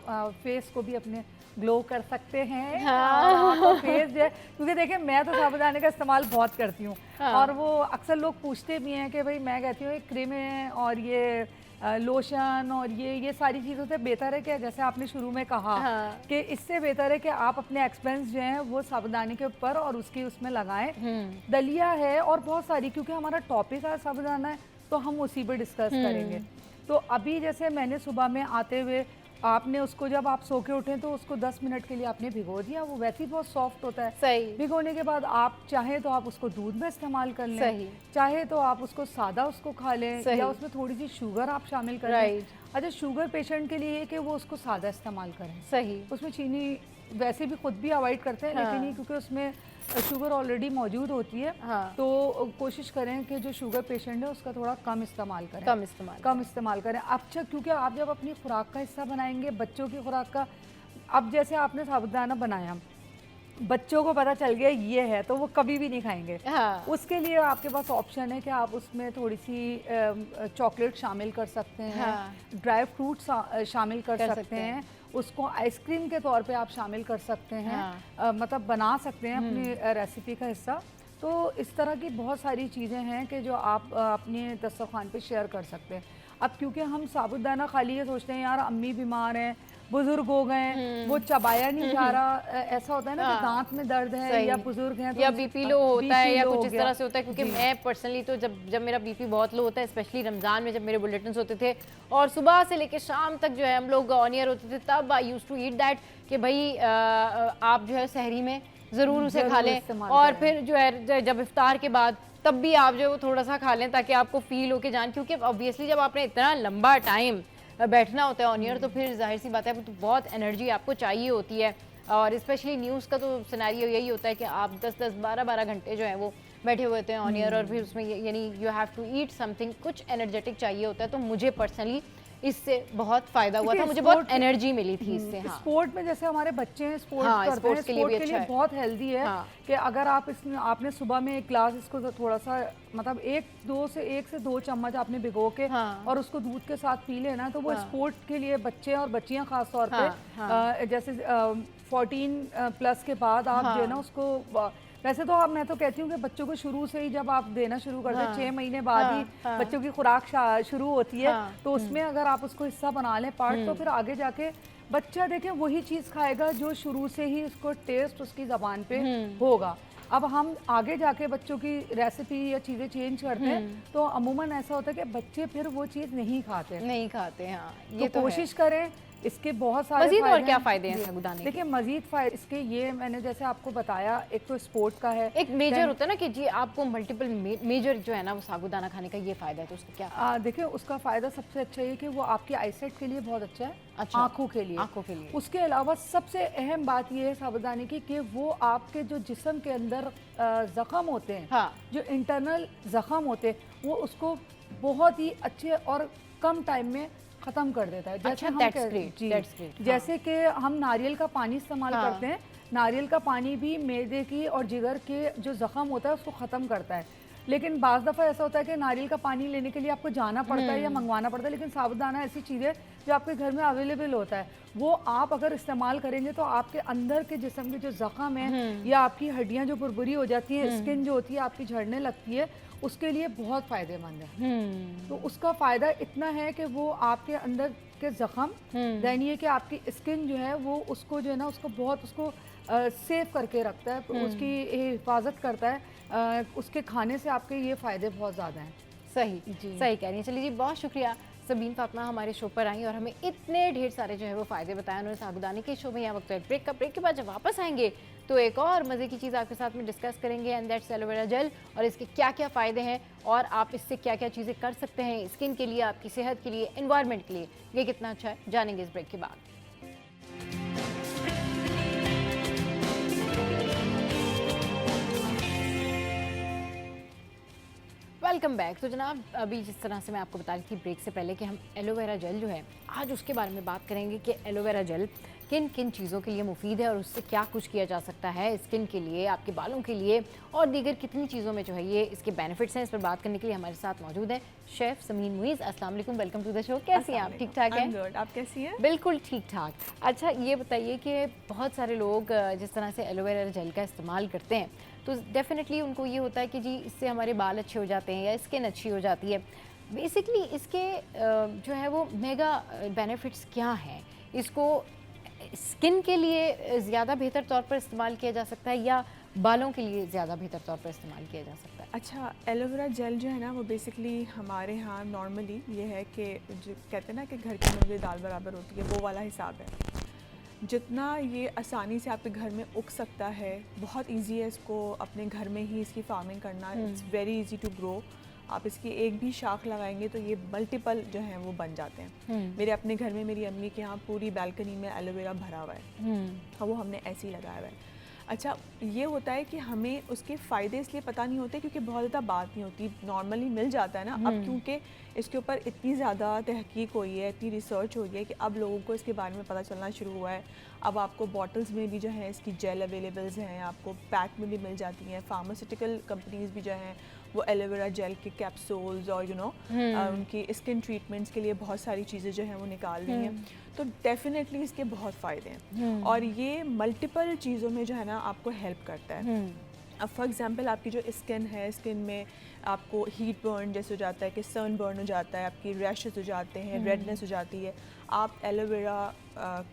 फेस को भी अपने ग्लो कर सकते हैं। आपका फेस जो है, क्योंकि देखिए मैं तो साबुदाने का इस्तेमाल बहुत करती हूँ और वो अक्सर लोग पूछते भी हैं कि भाई, मैं कहती हूँ क्रीमें और ये लोशन और ये सारी चीज़ों से बेहतर है कि जैसे आपने शुरू में कहा कि इससे बेहतर है कि आप अपने एक्सपेंस जो हैं वो साबुदाने के ऊपर और उसकी उसमें लगाएं। दलिया है और बहुत सारी, क्योंकि हमारा टॉपिक है साबुदाना है तो हम उसी पर डिस्कस करेंगे। तो अभी जैसे मैंने सुबह में आते हुए आपने उसको, जब आप सो के उठें तो उसको 10 मिनट के लिए आपने भिगो दिया, वो वैसे ही बहुत सॉफ्ट होता है। सही। भिगोने के बाद आप चाहे तो आप उसको दूध में इस्तेमाल कर लें, सही। चाहे तो आप उसको सादा उसको खा लें, या उसमें थोड़ी सी शुगर आप शामिल कर लें। अच्छा, शुगर पेशेंट के लिए कि वो उसको सादा इस्तेमाल करें। सही। उसमें चीनी वैसे भी खुद भी अवॉइड करते हैं, लेकिन ये क्योंकि उसमें शुगर ऑलरेडी मौजूद होती है तो कोशिश करें कि जो शुगर पेशेंट है उसका थोड़ा कम इस्तेमाल करें, कम इस्तेमाल करें। अच्छा, क्योंकि आप जब अपनी खुराक का हिस्सा बनाएंगे, बच्चों की खुराक का, अब जैसे आपने साबुदाना बनाया, बच्चों को पता चल गया ये है तो वो कभी भी नहीं खाएंगे। उसके लिए आपके पास ऑप्शन है कि आप उसमें थोड़ी सी चॉकलेट शामिल कर सकते हैं, ड्राई फ्रूट शामिल कर सकते हैं, उसको आइसक्रीम के तौर पे आप शामिल कर सकते हैं, मतलब बना सकते हैं अपनी रेसिपी का हिस्सा। तो इस तरह की बहुत सारी चीज़ें हैं कि जो आप अपने दस्तरखान पे शेयर कर सकते हैं। अब क्योंकि हम साबुदाना खाली ये सोचते हैं यार अम्मी बीमार हैं, बुजुर्ग हो गए, वो चबाया नहीं जा रहा, ऐसा होता है ना कि दांत में दर्द है या बुजुर्ग हैं तो या बीपी लो होता है या कुछ इस तरह से होता है। क्योंकि मैं पर्सनली तो जब मेरा बीपी बहुत लो होता है, स्पेशली रमज़ान में जब मेरे बुलेटिन होते थे और सुबह से लेकर शाम तक जो है हम लोग ऑन एयर होते थे, तब I used to eat that कि भाई आप जो है सहरी में ज़रूर उसे खा लें और फिर जो है जब इफ्तार के बाद तब भी आप जो है वो थोड़ा सा खा लें ताकि आपको फील हो के जान, क्योंकि ऑब्वियसली जब आपने इतना लंबा टाइम बैठना होता है ऑन ईयर तो फिर जाहिर सी बात है तो बहुत एनर्जी आपको चाहिए होती है। और स्पेशली न्यूज़ का तो सिनेरियो यही होता है कि आप 10-10, 12-12 घंटे जो है वो बैठे हुए होते हैं ऑन एयर, और फिर उसमें यानी you have to eat something, कुछ एनर्जेटिक चाहिए होता है। तो मुझे पर्सनली इससे बहुत फायदा हुआ था, देखिए, मुझे बहुत sport- एनर्जी मिली थी इससे। हाँ, स्पोर्ट में जैसे हमारे बच्चे हैं स्पोर्ट हाँ, करते हैं, स्पोर्ट्स के लिए भी स्पोर्ट के लिए अच्छा है। बहुत हेल्दी है हाँ। कि अगर आप आपने सुबह में एक ग्लास इसको थोड़ा सा मतलब 1 से 2 चम्मच आपने भिगो के हाँ। और उसको दूध के साथ पी लेना, तो वो हाँ। स्पोर्ट के लिए बच्चे और बच्चियां खास तौर हाँ, पे जैसे 14 प्लस के बाद आप जो है ना उसको वैसे तो मैं तो कहती हूँ कि बच्चों को शुरू से ही जब आप देना शुरू कर दें 6 महीने बाद ही बच्चों की खुराक शुरू होती है, तो उसमें अगर आप उसको हिस्सा बना लें पार्ट, तो फिर आगे जाके बच्चा देखें वही चीज़ खाएगा जो शुरू से ही उसको टेस्ट उसकी ज़बान पे होगा। अब हम आगे जाके बच्चों की रेसिपी या चीज़ें चेंज करते हैं तो अमूमन ऐसा होता है कि बच्चे फिर वो चीज़ नहीं खाते। नहीं खाते। हाँ, ये तो कोशिश करें, इसके बहुत सारे मजीद और फायदे क्या हैं। फायदे हैं जी। साबूदाने के? देखिए मजीद फायदे इसके ये मैंने जैसे आपको बताया, एक तो स्पोर्ट का है, एक मेजर होता है ना कि जी आपको मल्टीपल मेजर जो है ना वो साबूदाना खाने का ये फायदा है, तो उसका क्या? देखिए उसका फ़ायदा सबसे अच्छा ये कि वो आपकी आईसाइट के लिए बहुत अच्छा है, अच्छा, आँखों के लिए। आँखों के लिए। उसके अलावा सबसे अहम बात ये है साबूदाने की कि वो आपके जो जिस्म के अंदर ज़ख़म होते हैं, हाँ। जो इंटरनल ज़ख़म होते हैं, वो उसको बहुत ही अच्छे और कम टाइम में ख़त्म कर देता है। जैसे अच्छा, हम that's great, that's great, हाँ। जैसे कि हम नारियल का पानी इस्तेमाल हाँ। करते हैं, नारियल का पानी भी मैदे की और जिगर के जो ज़ख़म होता है उसको ख़त्म करता है। लेकिन बाज़ दफ़ा ऐसा होता है कि नारियल का पानी लेने के लिए आपको जाना पड़ता है या मंगवाना पड़ता है, लेकिन साबूदाना ऐसी चीज़ है जो आपके घर में अवेलेबल होता है। वो आप अगर इस्तेमाल करेंगे तो आपके अंदर के जिस्म के जो ज़ख़म है या आपकी हड्डियाँ जो बुरबुरी हो जाती हैं, स्किन जो होती है आपकी झड़ने लगती है, उसके लिए बहुत फ़ायदेमंद है। तो उसका फ़ायदा इतना है कि वो आपके अंदर के ज़ख़म, दैन ये कि आपकी स्किन जो है वो उसको जो है ना उसको बहुत उसको सेव करके रखता है, उसकी हिफाजत करता है। उसके खाने से आपके ये फ़ायदे बहुत ज़्यादा हैं। सही जी। सही कह रही हैं। चलिए जी, बहुत शुक्रिया सबीन फातिमा हमारे शो पर आई और हमें इतने ढेर सारे जो है वो फ़ायदे बताए उन्होंने साबूदाने के शो में। यहाँ वक्त ब्रेक का, ब्रेक के बाद जब वापस आएंगे तो एक और मज़े की चीज़ आपके साथ में डिस्कस करेंगे, एंड दैट्स एलोवेरा जेल, और इसके क्या क्या फ़ायदे हैं और आप इससे क्या क्या चीज़ें कर सकते हैं स्किन के लिए, आपकी सेहत के लिए, एनवायरनमेंट के लिए, ये कितना अच्छा है, जानेंगे इस ब्रेक के बाद। Welcome back. तो जनाब, अभी जिस तरह से मैं आपको बता रही थी ब्रेक से पहले कि हम एलोवेरा जेल जो है आज उसके बारे में बात करेंगे कि एलोवेरा जेल किन किन चीज़ों के लिए मुफीद है और उससे क्या कुछ किया जा सकता है स्किन के लिए, आपके बालों के लिए और दीगर कितनी चीज़ों में जो है ये इसके बेनिफिट्स हैं। इस पर बात करने के लिए हमारे साथ मौजूद है शेफ़ समीन मुइज़। अस्सलाम वालेकुम, वेलकम टू द शो। कैसी हैं आप? ठीक ठाक हैं? गुड, आप कैसी हैं? बिल्कुल ठीक ठाक। अच्छा, ये बताइए कि बहुत सारे लोग जिस तरह से एलोवेरा जेल का इस्तेमाल करते हैं तो डेफिनेटली उनको ये होता है कि जी इससे हमारे बाल अच्छे हो जाते हैं या स्किन अच्छी हो जाती है। बेसिकली इसके जो है वो मेगा बेनिफिट्स क्या हैं? इसको स्किन के लिए ज़्यादा बेहतर तौर पर इस्तेमाल किया जा सकता है या बालों के लिए ज़्यादा बेहतर तौर पर इस्तेमाल किया जा सकता है? अच्छा, एलोवेरा जेल जो है ना वो बेसिकली हमारे यहाँ नॉर्मली ये है कि जो कहते हैं ना कि घर की मुर्गी दाल बराबर होती है, वो वाला हिसाब है। जितना ये आसानी से आपके घर में उग सकता है, बहुत इजी है इसको अपने घर में ही इसकी फार्मिंग करना। It's very easy to grow. आप इसकी एक भी शाख लगाएंगे तो ये मल्टीपल जो हैं वो बन जाते हैं। मेरे अपने घर में मेरी अम्मी के यहाँ पूरी बालकनी में एलोवेरा भरा हुआ है और वो हमने ऐसे ही लगाया हुआ है। अच्छा, ये होता है कि हमें उसके फ़ायदे इसलिए पता नहीं होते क्योंकि बहुत ज़्यादा बात नहीं होती, नॉर्मली मिल जाता है ना। अब क्योंकि इसके ऊपर इतनी ज़्यादा तहकीक हुई है, इतनी रिसर्च हुई है कि अब लोगों को इसके बारे में पता चलना शुरू हुआ है। अब आपको बॉटल्स में भी जो है इसकी जेल अवेलेबल्स हैं, आपको पैक में भी मिल जाती हैं। फार्मास्यूटिकल कंपनीज़ भी जो हैं वो एलोवेरा जेल के कैप्सूल्स और उनकी स्किन ट्रीटमेंट्स के लिए बहुत सारी चीज़ें जो हैं वो निकाल रही हैं। तो डेफिनेटली इसके बहुत फ़ायदे हैं और ये मल्टीपल चीज़ों में जो है ना आपको हेल्प करता है। अब फॉर एग्जांपल आपकी जो स्किन है, स्किन में आपको हीट बर्न जैसे हो जाता है कि सन बर्न हो जाता है, आपकी रैशेस हो जाते हैं, रेडनेस हो जाती है, आप एलोवेरा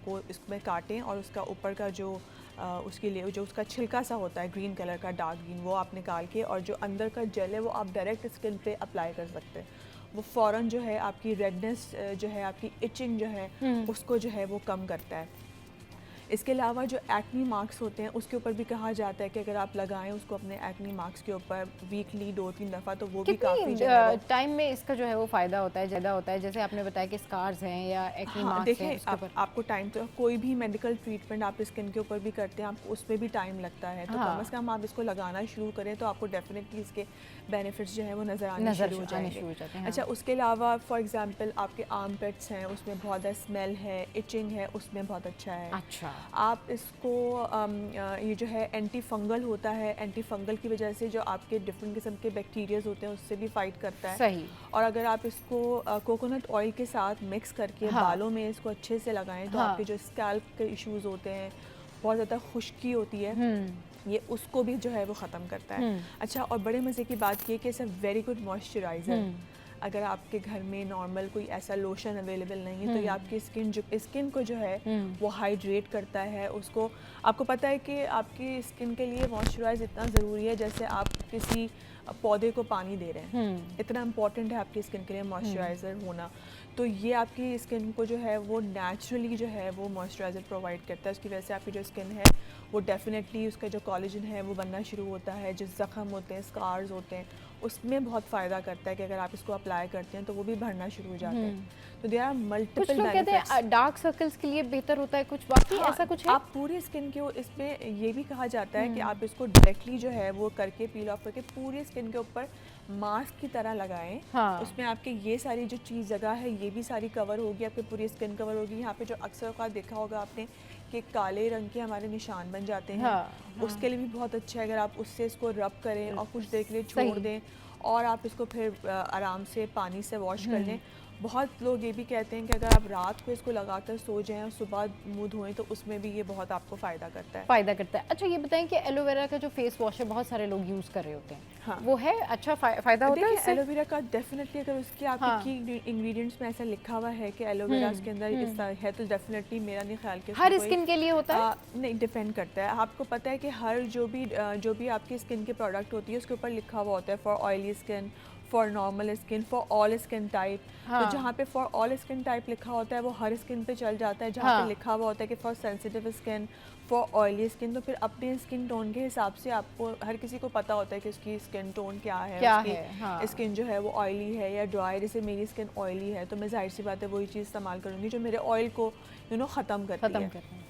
को इसमें काटें और उसका ऊपर का जो उसके लिए जो उसका छिलका सा होता है ग्रीन कलर का, डार्क ग्रीन, वो आप निकाल के और जो अंदर का जेल है वो आप डायरेक्ट स्किन पे अप्लाई कर सकते हैं। वो फ़ौरन जो है आपकी रेडनेस जो है, आपकी इचिंग जो है उसको जो है वो कम करता है। इसके अलावा जो एक्नी मार्क्स होते हैं उसके ऊपर भी कहा जाता है कि अगर आप लगाएं उसको अपने एक्नी मार्क्स के ऊपर वीकली 2-3 दफ़ा, तो वो भी काफ़ी कितनी टाइम में इसका जो है वो फ़ायदा होता है, ज़्यादा होता है? जैसे आपने बताया कि स्कार्स हैं या एक्ने हाँ, मार्क्स हैं देखें उसके ऊपर। आपको टाइम तो कोई भी मेडिकल ट्रीटमेंट आप स्किन के ऊपर भी करते हैं, आपको उसमें भी टाइम लगता है, तो हाँ। कम से कम आप इसको लगाना शुरू करें तो आपको डेफिनेटली इसके बेनिफिट्स जो है वो नज़र आने शुरू हो जाएंगे। अच्छा, उसके अलावा फॉर एग्जांपल आपके आर्म पेट्स हैं, उसमें बहुत ज़्यादा स्मेल है, इचिंग है, उसमें बहुत अच्छा है। अच्छा, आप इसको ये जो है एंटी फंगल होता है, एंटी फंगल की वजह से जो आपके डिफरेंट किस्म के बैक्टीरियाज होते हैं उससे भी फाइट करता है। सही। और अगर आप इसको कोकोनट ऑयल के साथ मिक्स करके हाँ। बालों में इसको अच्छे से लगाएं तो हाँ। आपके जो स्कैल्प के इश्यूज होते हैं, बहुत ज़्यादा खुश्की होती है, ये उसको भी जो है वो ख़त्म करता है। अच्छा, और बड़े मज़े की बात ये कि it's a very good moisturiser. अगर आपके घर में नॉर्मल कोई ऐसा लोशन अवेलेबल नहीं है तो ये आपकी स्किन को जो है वो हाइड्रेट करता है। उसको आपको पता है कि आपकी स्किन के लिए मॉइस्चराइज इतना ज़रूरी है जैसे आप किसी पौधे को पानी दे रहे हैं, इतना इम्पॉर्टेंट है आपकी स्किन के लिए मॉइस्चराइज़र होना। तो ये आपकी स्किन को जो है वो नेचुरली जो है वो मॉइस्चराइज़र प्रोवाइड करता है। उसकी वजह से आपकी जो स्किन है वो डेफिनेटली उसका जो कोलेजन है वो बनना शुरू होता है, जो ज़ख़म होते हैं, स्कार्स होते हैं, उसमें बहुत फ़ायदा करता है कि अगर आप इसको अप्लाई करते हैं तो वो भी भरना शुरू हो जाते हैं। तो देयर आर कुछ मल्टीपल लोग कहते बेनिफिट्स। हैं डार्क सर्कल्स के लिए बेहतर होता है, कुछ बाकी हाँ, ऐसा कुछ है? आप पूरी स्किन के इसमें ये भी कहा जाता है कि आप इसको डायरेक्टली जो है वो करके पील ऑफ करके पूरी स्किन के ऊपर मास्क की तरह लगाएं। हाँ। उसमें आपके ये सारी जो चीज़ जगह है ये भी सारी कवर होगी, आपकी पूरी स्किन कवर होगी। यहाँ पे जो अक्सर औक़ात देखा होगा आपने कि काले रंग के हमारे निशान बन जाते हैं, हाँ, उसके लिए भी बहुत अच्छा है अगर आप उससे इसको रब करें और कुछ देर के लिए सही। छोड़ दें और आप इसको फिर आराम से पानी से वॉश कर लें। बहुत लोग ये भी कहते हैं कि अगर आप रात को इसको लगाकर सो जाएं और सुबह मुंह धोएं तो उसमें भी ये बहुत आपको फ़ायदा करता है। फ़ायदा करता है। अच्छा, ये बताएं कि एलोवेरा का जो फेस वॉश है बहुत सारे लोग यूज़ कर रहे होते हैं, हाँ। वो है अच्छा फ़ायदा होता है देखिए, इससे? एलोवेरा का डेफिनेटली अगर उसकी हाँ। आपकी की इंग्रेडिएंट्स में ऐसा लिखा हुआ है कि एलोवेरा उसके अंदर इस तरह है तो डेफिनेटली मेरा नहीं ख्याल कि हर उसमें कोई- स्किन के लिए होता है? नहीं, डिपेंड करता है। आपको पता है कि हर जो भी आपकी स्किन के प्रोडक्ट होती है उसके ऊपर लिखा हुआ होता है for oily skin, for normal skin, for all skin type. हाँ। तो जहाँ पे फॉर ऑल स्किन टाइप लिखा होता है वो हर स्किन पे चल जाता है। जहाँ हाँ। पे लिखा हुआ होता है कि for sensitive skin, for oily skin, तो फिर अपने स्किन टोन के हिसाब से आपको हर किसी को पता होता है कि उसकी स्किन टोन क्या है, हाँ। स्किन जो है वो ऑयली है या ड्राई। जैसे मेरी स्किन ऑयली है तो मैं जाहिर सी बात है वही चीज़ इस्तेमाल करूँगी जो मेरे ऑयल को ख़त्म करती है,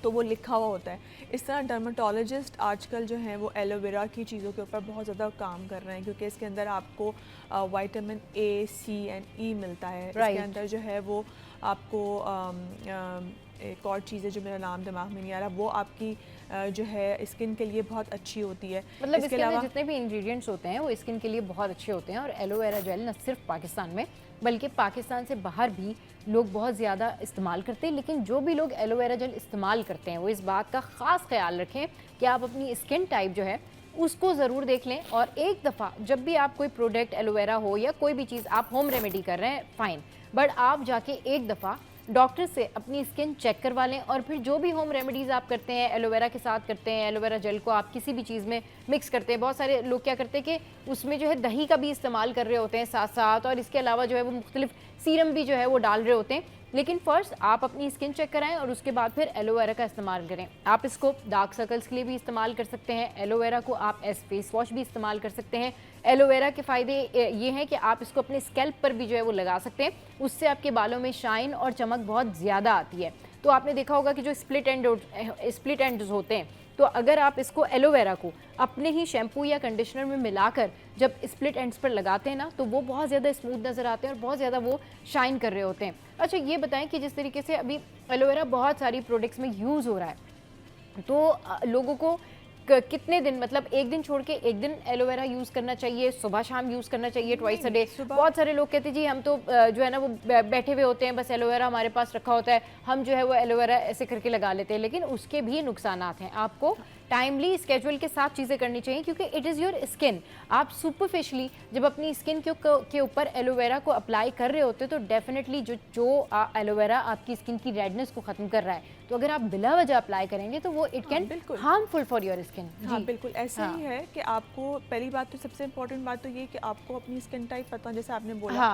तो वो लिखा हुआ होता है। इस तरह डर्माटोलॉजिस्ट आजकल जो हैं वो एलोवेरा की चीज़ों के ऊपर बहुत ज़्यादा काम कर रहे हैं क्योंकि इसके अंदर आपको विटामिन ए, सी एंड ई मिलता है। इसके अंदर जो है वो आपको एक और चीज़ है जो मेरा नाम दिमाग में नहीं आ रहा, वो आपकी जो है स्किन के लिए बहुत अच्छी होती है। मतलब इसके अंदर जितने भी इंग्रेडिएंट्स होते हैं वो स्किन के लिए बहुत अच्छे होते हैं। और एलोवेरा जेल न सिर्फ पाकिस्तान में बल्कि पाकिस्तान से बाहर भी लोग बहुत ज़्यादा इस्तेमाल करते हैं। लेकिन जो भी लोग एलोवेरा जेल इस्तेमाल करते हैं वो इस बात का ख़ास ख्याल रखें कि आप अपनी स्किन टाइप जो है उसको ज़रूर देख लें। और एक दफ़ा जब भी आप कोई प्रोडक्ट एलोवेरा हो या कोई भी चीज़ आप होम रेमेडी कर रहे हैं फ़ाइन, बट आप जाके एक दफ़ा डॉक्टर से अपनी स्किन चेक करवा लें। और फिर जो भी होम रेमेडीज़ आप करते हैं एलोवेरा के साथ करते हैं, एलोवेरा जेल को आप किसी भी चीज़ में मिक्स करते हैं। बहुत सारे लोग क्या करते हैं कि उसमें जो है दही का भी इस्तेमाल कर रहे होते हैं साथ साथ, और इसके अलावा जो है वो मुख्तलिफ सीरम भी जो है वो डाल रहे होते हैं। लेकिन फर्स्ट आप अपनी स्किन चेक कराएं और उसके बाद फिर एलोवेरा का इस्तेमाल करें। आप इसको डार्क सर्कल्स के लिए भी इस्तेमाल कर सकते हैं। एलोवेरा को आप एज फेस वॉश भी इस्तेमाल कर सकते हैं। एलोवेरा के फ़ायदे ये हैं कि आप इसको अपने स्कैल्प पर भी जो है वो लगा सकते हैं, उससे आपके बालों में शाइन और चमक बहुत ज़्यादा आती है। तो आपने देखा होगा कि जो स्प्लिट एंड्स होते हैं, तो अगर आप इसको एलोवेरा को अपने ही शैम्पू या कंडीशनर में मिलाकर जब स्प्लिट एंड्स पर लगाते हैं ना तो वो बहुत ज़्यादा स्मूथ नज़र आते हैं और बहुत ज़्यादा वो शाइन कर रहे होते हैं। अच्छा, ये बताएं कि जिस तरीके से अभी एलोवेरा बहुत सारी प्रोडक्ट्स में यूज़ हो रहा है, तो लोगों को कितने दिन, मतलब एक दिन छोड़ के एक दिन एलोवेरा यूज़ करना चाहिए, सुबह शाम यूज़ करना चाहिए, ट्वाइस अ डे? बहुत सारे लोग कहते हैं जी हम तो जो है ना वो बैठे हुए होते हैं, बस एलोवेरा हमारे पास रखा होता है, हम जो है वो एलोवेरा ऐसे करके लगा लेते हैं। लेकिन उसके भी नुकसानात हैं। आपको टाइमली स्केड्यूल के साथ चीज़ें करनी चाहिए क्योंकि इट इज़ योर स्किन। आप सुपरफिशली जब अपनी स्किन के ऊपर एलोवेरा को अप्लाई कर रहे होते हैं तो डेफिनेटली जो एलोवेरा आपकी स्किन की रेडनेस को ख़त्म कर रहा है, तो अगर आप बिला वजह अप्लाई करेंगे तो वो it can harmful for your skin. हाँ बिल्कुल ऐसा ही है कि आपको पहली बात तो सबसे इम्पोर्टेंट बात तो ये कि आपको अपनी स्किन टाइप पता, जैसे आपने बोला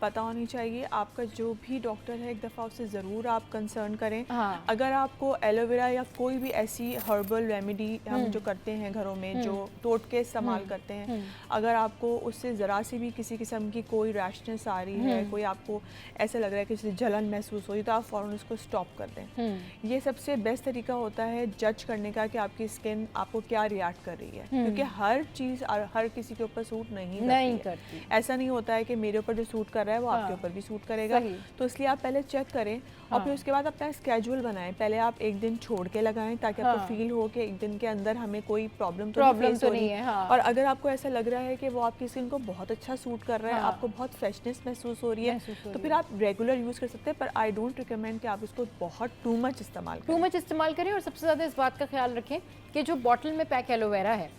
पता होनी चाहिए। आपका जो भी डॉक्टर है एक दफ़ा उससे ज़रूर आप कंसर्न करें। हाँ। अगर आपको एलोवेरा या कोई भी ऐसी हर्बल रेमेडी हम जो करते हैं घरों में, जो टोटके इस्तेमाल करते हैं, अगर आपको उससे ज़रा सी भी किसी किस्म की कोई रैशनेस आ रही है, कोई आपको ऐसा लग रहा है कि जैसे जलन महसूस हो रही, तो आप फ़ौरन उसको स्टॉप कर दें। ये सबसे बेस्ट तरीका होता है जज करने का कि आपकी स्किन आपको क्या रिएक्ट कर रही है, क्योंकि हर चीज़ हर किसी के ऊपर सूट नहीं करती है। ऐसा नहीं होता है कि मेरे ऊपर जो सूट कर रहा है वो आपके ऊपर भी सूट करेगा। तो इसलिए आप पहले चेक करें और फिर उसके बाद अपना स्केड्यूल बनाएं। पहले आप एक दिन छोड़ के लगाएं ताकि आपको फील हो कि एक दिन के अंदर हमें कोई प्रॉब्लम तो नहीं है। और अगर आपको ऐसा लग रहा है कि वो आपकी स्किन को बहुत अच्छा सूट कर रहा है, आपको बहुत फ्रेशनेस महसूस हो रही है, तो फिर आप रेगुलर यूज़ कर सकते हैं। पर आई डोंट रिकमेंड कि आप इसको बहुत टू मच इस्तेमाल करें। और सबसे ज़्यादा इस बात का ख्याल रखें कि जो बॉटल में पैक एलोवेरा है,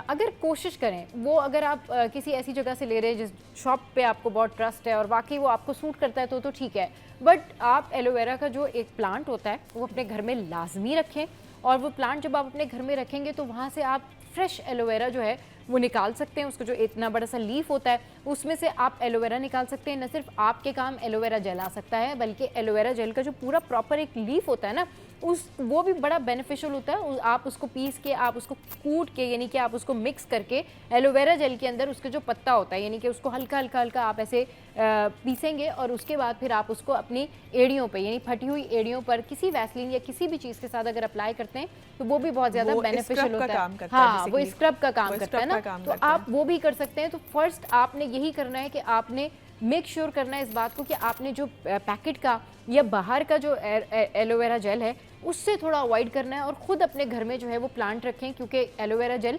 अगर कोशिश करें वो, अगर आप किसी ऐसी जगह से ले रहे हैं जिस शॉप पे आपको बहुत ट्रस्ट है और वाकई वो आपको सूट करता है तो ठीक है, बट आप एलोवेरा का जो एक प्लांट होता है वो अपने घर में लाजमी रखें। और वो प्लांट जब आप अपने घर में रखेंगे तो वहाँ से आप फ्रेश एलोवेरा जो है वो निकाल सकते हैं। उसका जो इतना बड़ा सा लीफ होता है उसमें से आप एलोवेरा निकाल सकते हैं। न सिर्फ आपके काम एलोवेरा जेल आ सकता है, बल्कि एलोवेरा जेल का जो पूरा प्रॉपर एक लीफ होता है ना, वो भी बड़ा बेनिफिशियल होता है। आप उसको पीस के, आप उसको कूट के, यानी कि आप उसको मिक्स करके एलोवेरा जेल के अंदर उसका जो पत्ता होता है, यानी कि उसको हल्का हल्का आप ऐसे पीसेंगे और उसके बाद फिर आप उसको अपनी एड़ियों पे, यानी फटी हुई एड़ियों पर किसी वैसलीन या किसी भी चीज़ के साथ अगर अप्लाई करते हैं तो वो भी बहुत ज़्यादा बेनिफिशियल होता है। हाँ, वो स्क्रब का काम करता है ना, तो आप वो भी कर सकते हैं। तो फर्स्ट आपने यही करना है कि आपने मेक श्योर करना है इस बात को कि आपने जो पैकेट का या बाहर का जो एलोवेरा जेल है उससे थोड़ा अवॉइड करना है और ख़ुद अपने घर में जो है वो प्लांट रखें, क्योंकि एलोवेरा जेल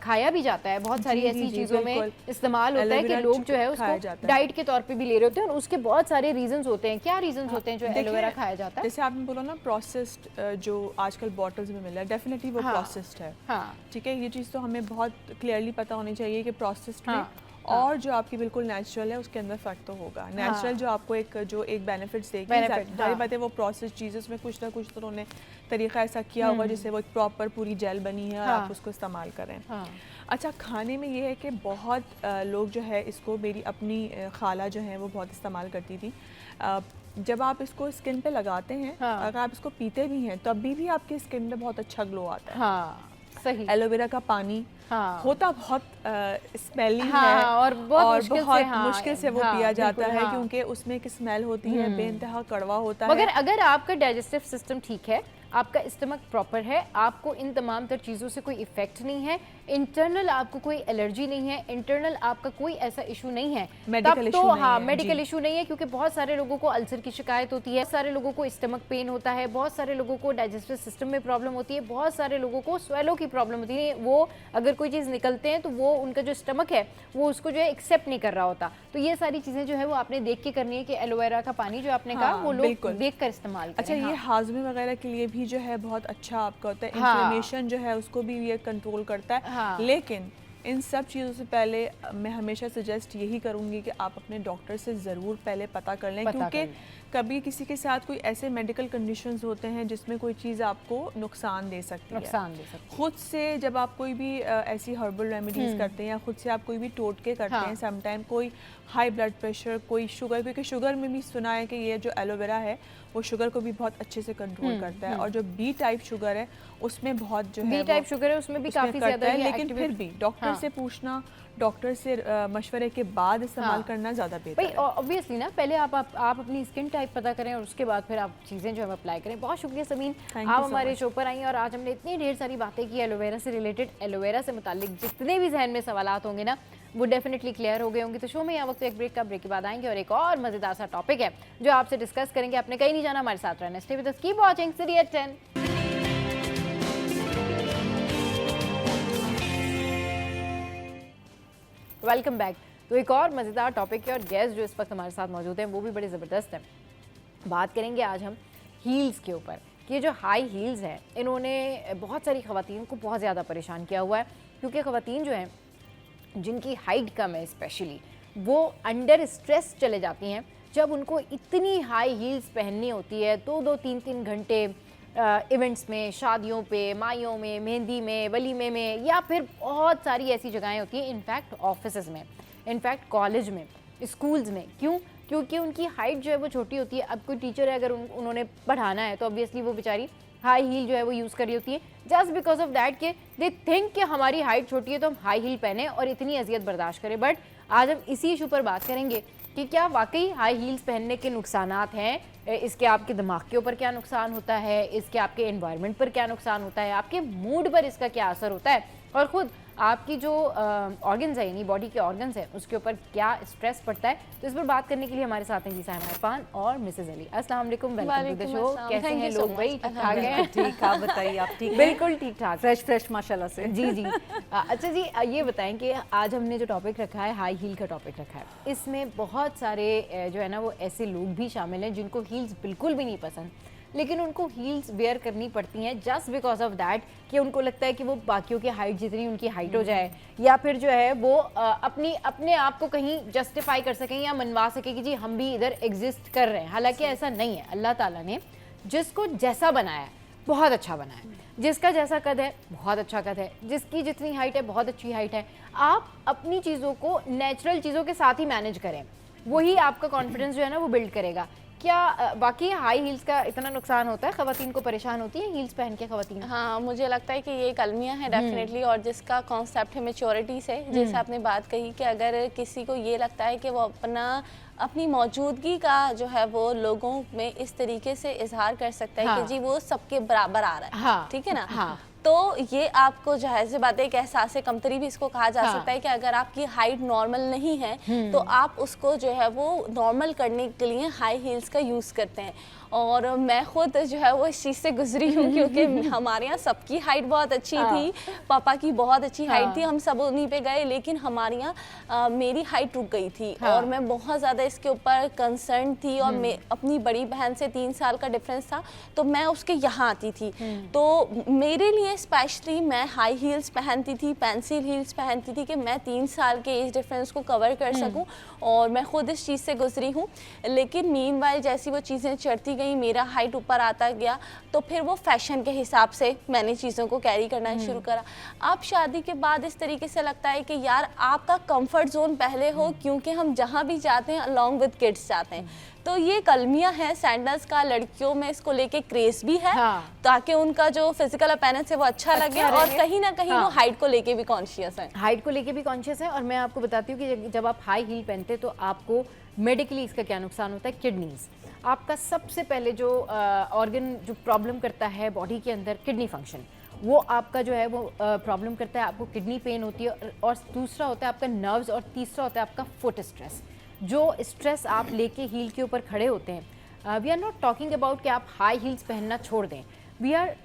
खाया भी जाता है। बहुत सारी ऐसी चीज़ों में इस्तेमाल होता है कि लोग जो है उसको डाइट के तौर पे भी ले रहे होते हैं और उसके बहुत सारे रीजंस होते हैं। क्या रीजंस होते हैं जो एलोवेरा खाया जाता है? जैसे आपने बोला ना प्रोसेस्ड, जो आजकल बॉटल्स में मिल रहा है, डेफिनेटली वो प्रोसेस्ड है। ठीक है, ये चीज़ तो हमें बहुत क्लियरली पता होनी चाहिए कि प्रोसेस्ड में और जो आपकी बिल्कुल नेचुरल है उसके अंदर फ़र्क तो होगा। नेचुरल जो आपको एक बेनिफिट्स देगी, जाहिर बात है वो प्रोसेस चीज़, उसमें कुछ ना कुछ तो उन्होंने तरीका ऐसा किया होगा जिससे वो एक प्रॉपर पूरी जेल बनी है और आप उसको इस्तेमाल करें। अच्छा, खाने में ये है कि बहुत लोग जो है इसको, मेरी अपनी खाला जो है वो बहुत इस्तेमाल करती थी। जब आप इसको स्किन पे लगाते हैं, अगर आप इसको पीते भी हैं तब भी आपकी स्किन में बहुत अच्छा ग्लो आता है। सही। एलोवेरा का पानी होता बहुत स्मेली है और बहुत मुश्किल से वो पिया जाता है, क्योंकि उसमें एक स्मेल होती है, बेइंतहा कड़वा होता है। मगर अगर आपका डाइजेस्टिव सिस्टम ठीक है, आपका स्टमक प्रॉपर है, आपको इन तमाम तर चीज़ों से कोई इफेक्ट नहीं है, इंटरनल आपको कोई एलर्जी नहीं है, इंटरनल आपका कोई ऐसा इशू नहीं है, मेडिकल तो हाँ मेडिकल इशू नहीं है। क्योंकि बहुत सारे लोगों को अल्सर की शिकायत होती है, सारे लोगों को स्टमक पेन होता है, बहुत सारे लोगों को डाइजेस्टिव सिस्टम में प्रॉब्लम होती है, बहुत सारे लोगों को स्वेलो की प्रॉब्लम होती है। वो अगर कोई चीज़ निकलते हैं तो वो उनका जो स्टमक है वो उसको जो है एक्सेप्ट नहीं कर रहा होता। तो ये सारी चीज़ें जो है वो आपने देख के करनी है कि एलोवेरा का पानी जो आपने कहा वो लोग देख कर इस्तेमाल करें। अच्छा, ये हाजमे वगैरह के लिए भी जो है बहुत अच्छा आपका होता है, इन्फ्लेमेशन जो है उसको भी ये कंट्रोल करता है। लेकिन इन सब चीज़ों से पहले मैं हमेशा सजेस्ट यही करूँगी कि आप अपने डॉक्टर से ज़रूर पहले पता कर लें, क्योंकि कभी किसी के साथ कोई ऐसे मेडिकल कंडीशंस होते हैं जिसमें कोई चीज़ आपको नुकसान दे सकती है। खुद से जब आप कोई भी ऐसी हर्बल रेमेडीज़ करते हैं या खुद से आप कोई भी टोटके करते हैं, समटाइम कोई हाई ब्लड प्रेशर, कोई शुगर, क्योंकि शुगर में भी सुना है कि ये जो एलोवेरा है वो शुगर को भी बहुत अच्छे से कंट्रोल करता है। और जो बी टाइप शुगर है उसमें बहुत जो है बी टाइप शुगर है उसमें भी काफ़ी ज़्यादा है, लेकिन फिर भी डॉक्टर से पूछना, डॉक्टर से मशवरे के बाद इस्तेमाल करना ज़्यादा बेहतर है। ऑब्वियसली ना, पहले आप अपनी स्किन टाइप पता करें और उसके बाद फिर आप चीज़ें जो है अप्लाई करें। बहुत शुक्रिया समीन, आप हमारे शो पर आई और आज हमने इतनी ढेर सारी बातें की एलोवेरा से रिलेटेड। एलोवेरा से मुतालिक जितने भी जहन में सवालात होंगे ना वो डेफिनेटली क्लियर हो गए होंगे। तो शो में यहाँ वक्त एक ब्रेक के बाद आएंगे और एक और मज़ेदार सा टॉपिक है जो आपसे डिस्कस करेंगे। आपने कहीं नहीं जाना, हमारे साथ रहना। Stay with us, keep watching City at 10। Welcome back. तो एक और मज़ेदार टॉपिक है और गेस्ट जो इस वक्त हमारे साथ मौजूद हैं वो भी बड़े ज़बरदस्त हैं। बात करेंगे आज हम हील्स के ऊपर कि ये जो हाई हील्स हैं इन्होंने बहुत सारी ख़वातीन को बहुत ज़्यादा परेशान किया हुआ है, क्योंकि ख़वातीन जो हैं जिनकी हाइट कम है स्पेशली, वो अंडर स्ट्रेस चले जाती हैं जब उनको इतनी हाई हील्स पहननी होती है 2-2, 3-3 घंटे इवेंट्स में, शादियों पे, माइयों में, मेहंदी में, वलीमे में, या फिर बहुत सारी ऐसी जगहें होती हैं, इनफैक्ट ऑफिसेज में, इनफैक्ट कॉलेज में, स्कूल्स में। क्यों? क्योंकि उनकी हाइट जो है वो छोटी होती है। अब कोई टीचर है, अगर उन्होंने पढ़ाना है तो ऑब्वियसली वो बेचारी हाई हील जो है वो यूज़ कर रही होती है, जस्ट बिकॉज ऑफ दैट कि दे थिंक कि हमारी हाइट छोटी है तो हम हाई हील पहने और इतनी अजियत बर्दाश्त करें। बट आज हम इसी इशू पर बात करेंगे कि क्या वाकई हाई हील्स पहनने के नुकसानात हैं, इसके आपके दिमाग के ऊपर क्या नुकसान होता है, इसके आपके एनवायरनमेंट पर क्या नुकसान होता है, आपके मूड पर इसका क्या असर होता है, और ख़ुद आपकी जो ऑर्गन्स है यानी बॉडी के ऑर्गन्स हैं उसके ऊपर क्या स्ट्रेस पड़ता है। तो इस पर बात करने के लिए हमारे साथ हैं जी साहिमा इरफान और मिसेज अली। अस्सलाम वालेकुम, वेलकम टू द शो। कैसे हैं लोग भाई? ठीक ठाक हैं? ठीक, आप बताइए, आप ठीक? बिल्कुल ठीक ठाक, फ्रेश माशाल्लाह से। जी जी। अच्छा जी, ये बताएं कि आज हमने जो टॉपिक रखा है हाई हील का टॉपिक रखा है, इसमें बहुत सारे जो है ना वो ऐसे लोग भी शामिल हैं जिनको हील्स बिल्कुल भी नहीं पसंद, लेकिन उनको हील्स वेयर करनी पड़ती हैं जस्ट बिकॉज ऑफ दैट कि उनको लगता है कि वो बाकियों की हाइट जितनी उनकी हाइट हो जाए, या फिर जो है वो अपने आप को कहीं जस्टिफाई कर सकें या मनवा सकें कि जी हम भी इधर एग्जिस्ट कर रहे हैं। हालांकि ऐसा नहीं है। अल्लाह ताला ने जिसको जैसा बनाया है बहुत अच्छा बनाया है, जिसका जैसा कद है बहुत अच्छा कद है, जिसकी जितनी हाइट है बहुत अच्छी हाइट है। आप अपनी चीज़ों को नेचुरल चीज़ों के साथ ही मैनेज करें, वही आपका कॉन्फिडेंस जो है ना वो बिल्ड करेगा। क्या बाकी हाई हील्स का इतना नुकसान होता है? ख़वातीन को परेशान होती है हील्स पहन के ख़वातीन? हाँ, मुझे लगता है कि ये एक अलमिया है डेफिनेटली, और जिसका कॉन्सेप्ट है मैच्योरिटी से, जैसे आपने बात कही कि अगर किसी को ये लगता है कि वो अपनी मौजूदगी का जो है वो लोगों में इस तरीके से इजहार कर सकता है कि जी वो सबके बराबर आ रहा है, ठीक है ना, तो ये आपको जाहिर सी बात है एक एहसास कमतरी भी इसको कहा जा सकता है कि अगर आपकी हाइट नॉर्मल नहीं है तो आप उसको जो है वो नॉर्मल करने के लिए हाई हील्स का यूज़ करते हैं। और मैं खुद जो है वो इस चीज़ से गुजरी हूँ क्योंकि हमारे यहाँ सबकी हाइट बहुत अच्छी थी, पापा की बहुत अच्छी हाइट थी, हम सब उन्हीं पे गए, लेकिन हमारे यहाँ मेरी हाइट रुक गई थी और मैं बहुत ज़्यादा इसके ऊपर कंसर्न थी। और मैं अपनी बड़ी बहन से 3 साल का डिफरेंस था तो मैं उसके यहाँ आती थी, तो मेरे लिए स्पेशली मैं हाई हील्स पहनती थी, पेंसिल हील्स पहनती थी कि मैं 3 साल के एज डिफरेंस को कवर कर सकूँ, और मैं खुद इस चीज़ से गुजरी हूँ। लेकिन मीनवाइल जैसी वो चीज़ें चढ़ती गई, मेरा हाइट ऊपर आता गया, तो फिर वो फैशन के हिसाब से मैंने चीज़ों को कैरी करना शुरू करा। अब शादी के बाद इस तरीके से लगता है कि यार आपका कंफर्ट जोन पहले हो, क्योंकि हम जहाँ भी जाते हैं अलॉन्ग विद किड्स जाते हैं, तो ये कलमिया है सैंडल्स का। लड़कियों में इसको लेके क्रेज भी है, ताकि उनका जो फिजिकल अपीयरेंस है वो अच्छा लगे, और कहीं ना कहीं वो हाइट को लेके भी कॉन्शियस है, हाइट को लेके भी कॉन्शियस है। और मैं आपको बताती हूँ कि जब आप हाई हील पहनते तो आपको मेडिकली इसका क्या नुकसान होता है। किडनीज, आपका सबसे पहले जो ऑर्गन जो प्रॉब्लम करता है बॉडी के अंदर, किडनी फंक्शन, वो आपका जो है वो प्रॉब्लम करता है, आपको किडनी पेन होती है, और दूसरा होता है आपका नर्व्स, और तीसरा होता है आपका फुट स्ट्रेस। जो स्ट्रेस आप लेके हील के ऊपर खड़े होते हैं, we are not talking about कि आप हाई हील्स पहनना छोड़ दें, वी आर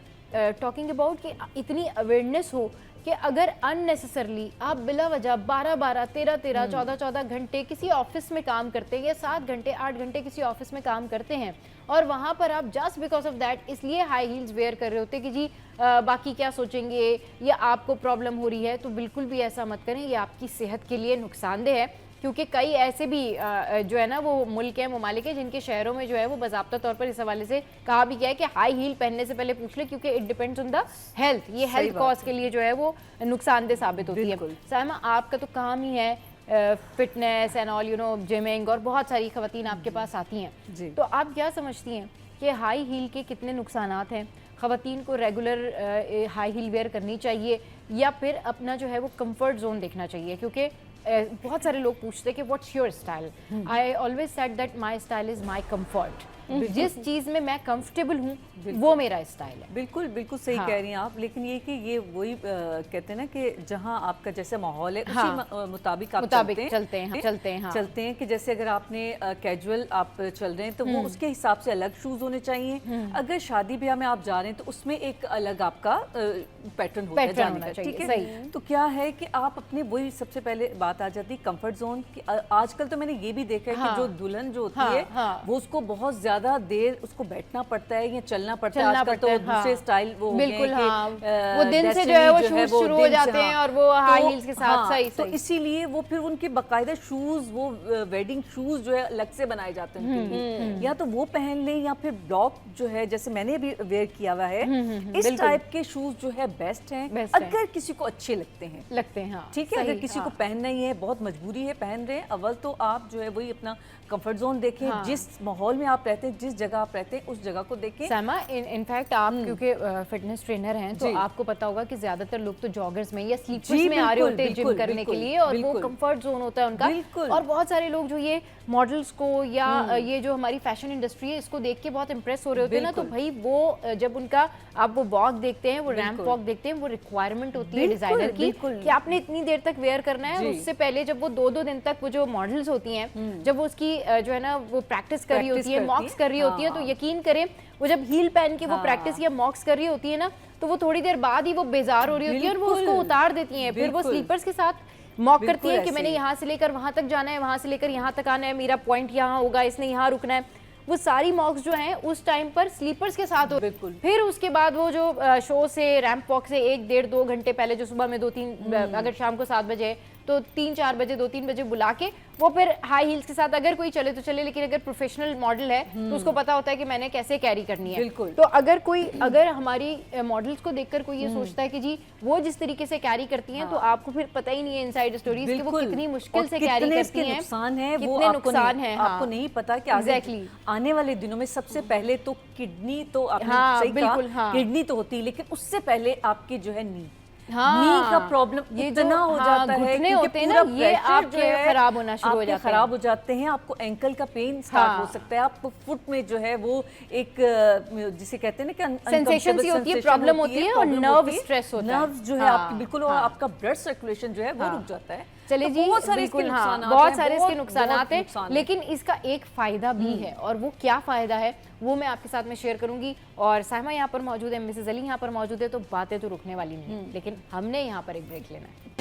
टॉकिंग अबाउट कि इतनी अवेयरनेस हो कि अगर अननेसेसरली आप बिला वजह 12-12, 13-13, 14-14 घंटे किसी ऑफिस में काम करते हैं, या 7 घंटे 8 घंटे किसी ऑफिस में काम करते हैं, और वहाँ पर आप जस्ट बिकॉज ऑफ दैट इसलिए हाई हील्स वेयर कर रहे होते कि जी बाकी क्या सोचेंगे या आपको प्रॉब्लम हो रही है, तो बिल्कुल भी ऐसा मत करें। ये आपकी सेहत के लिए नुकसानदेह है, क्योंकि कई ऐसे भी जो है ना वो मुल्क हैं, ममालिक हैं, जिनके शहरों में जो है वो बाज़ाब्ता तौर पर इस हवाले से कहा भी गया है कि हाई हील पहनने से पहले पूछ ले, क्योंकि it depends on the health, ये हेल्थ कॉज के लिए जो है वो नुकसानदेह साबित होती है। साहिमा, आपका तो काम ही है fitness and all, you know, gymming, और बहुत सारी खवातीन आपके पास आती हैं, तो आप क्या समझती हैं कि हाई हील के कितने नुकसानात हैं? खवातीन को रेगुलर हाई हील वेयर करनी चाहिए, या फिर अपना जो है वो कंफर्ट जोन देखना चाहिए? क्योंकि बहुत सारे लोग पूछते हैं कि what's your style. I always said that my style is my comfort. जिस चीज़ में मैं कंफर्टेबल हूँ वो मेरा स्टाइल है। बिल्कुल बिल्कुल सही कह रही हैं आप, लेकिन ये कि ये वही कहते हैं ना कि जहाँ आपका जैसा माहौल है उसी मुताबिक आप चलते हैं कि जैसे अगर आपने कैजुअल आप चल रहे हैं तो वो उसके हिसाब से अलग शूज़ होने चाहिए। अगर शादी ब्याह में आप जा रहे हैं तो उसमें एक अलग आपका पैटर्न होता है जाने का, ठीक है। तो क्या है कि आप अपने वही सबसे पहले बात आ जाती है कंफर्ट जोन की। आजकल तो मैंने ये भी देखा है कि जो दुल्हन जो होती है वो उसको बहुत ज्यादा ज्यादा देर उसको बैठना पड़ता है या चलना पड़ता है, आजकल तो दूसरे स्टाइल वो बिल्कुल, हाँ, वो दिन से जो है वो शूज शुरू हो जाते हैं और वो हाई हील्स के साथ सही तो इसीलिए वो फिर उनके बाकायदा शूज, वो वेडिंग शूज जो है अलग से बनाए जाते हैं उनके लिए, या तो वो पहन लें या फिर ब्लॉक जो है, जैसे मैंने अभी वेयर किया हुआ है, इस टाइप के शूज जो है बेस्ट हैं अगर किसी को अच्छे लगते हैं, हाँ, ठीक है। अगर किसी को पहनना ही है, बहुत मजबूरी है, पहन रहे हैं, अव्वल तो आप जो है वही अपना कंफर्ट जोन देखें, हाँ। जिस माहौल में आप रहते हैं, जिस जगह आप रहते हैं, उस जगह को देखें। सैमा, इनफैक्ट आप क्योंकि फिटनेस ट्रेनर हैं तो आपको पता होगा कि ज्यादातर लोग तो जॉगर्स में या स्लीपर्स में आ रहे होते हैं जिम करने के लिए, और वो कंफर्ट जोन होता है उनका। और बहुत सारे लोग जो ये मॉडल्स को या ये जो हमारी फैशन इंडस्ट्री है इसको देख के बहुत इंप्रेस हो रहे होते हैं ना, तो भाई वो जब उनका आप वो वॉक देखते हैं, वो रैंप वॉक देखते हैं, वो रिक्वायरमेंट होती है डिजाइनर की कि आपने इतनी देर तक वेयर करना है। उससे पहले जब वो 2-2 दिन तक वो जो मॉडल्स होती हैं, जब वो उसकी जो है ना वो प्रैक्टिस कर रही होती है, मॉक्स कर रही होती है, तो यकीन करें वो जब हील पहन के वो प्रैक्टिस या मॉक्स कर रही होती है ना, तो वो थोड़ी देर बाद ही वो बेजार हो रही होती है और वो उसको उतार देती हैं। फिर वो स्लीपर्स के साथ मॉक करती है कि मैंने यहाँ से लेकर वहां तक जाना है, वहां से लेकर यहाँ तक आना है, मेरा पॉइंट यहाँ होगा, इसने यहाँ रुकना है। वो सारी मॉक्स जो हैं उस टाइम पर स्लीपर्स के साथ हो। फिर उसके बाद वो जो शो से रैंप वॉक से 1-1.5-2 घंटे पहले, जो सुबह में 2-3 अगर शाम को 7 बजे तो 3-4 बजे 2-3 बजे बुला के वो फिर हाई हील्स के साथ अगर कोई चले तो चले, लेकिन अगर प्रोफेशनल मॉडल है तो उसको पता होता है कि मैंने कैसे कैरी करनी है। तो अगर हमारी मॉडल्स को देखकर कोई ये सोचता है कि जी वो जिस तरीके से कैरी करती हैं, तो आपको फिर पता ही नहीं है इनसाइड स्टोरीज कि वो कितनी मुश्किल से कैरी करती हैं, नुकसान है, वो नुकसान है, आपको नहीं पता कि एग्जैक्टली आने वाले दिनों में सबसे पहले तो किडनी, तो आपने सही कहा, किडनी तो होती है, लेकिन उससे पहले आपकी जो है नी का प्रॉब्लम इतना हो जाता है कि होते हैं ना, ये आपके खराब होना शुरू हो जाता है, खराब हो जाते हैं, आपको एंकल का पेन स्टार्ट हो सकता है, आपको फुट में जो है वो एक जिसे कहते हैं ना कि सेंसेशन सी होती है, प्रॉब्लम होती है, और नर्व स्ट्रेस होता है, नर्व्स जो है आपकी बिल्कुल, और आपका ब्लड सर्कुलेशन जो है वो रुक जाता है। चलिए जी, बहुत सारे इसके नुकसान हैं, लेकिन इसका एक फायदा भी है, और वो क्या फायदा है वो मैं आपके साथ में शेयर करूंगी। और साहिमा यहाँ पर मौजूद है, मिसेस अली यहाँ पर मौजूद है, तो बातें तो रुकने वाली नहीं, लेकिन हमने यहाँ पर एक ब्रेक लेना है।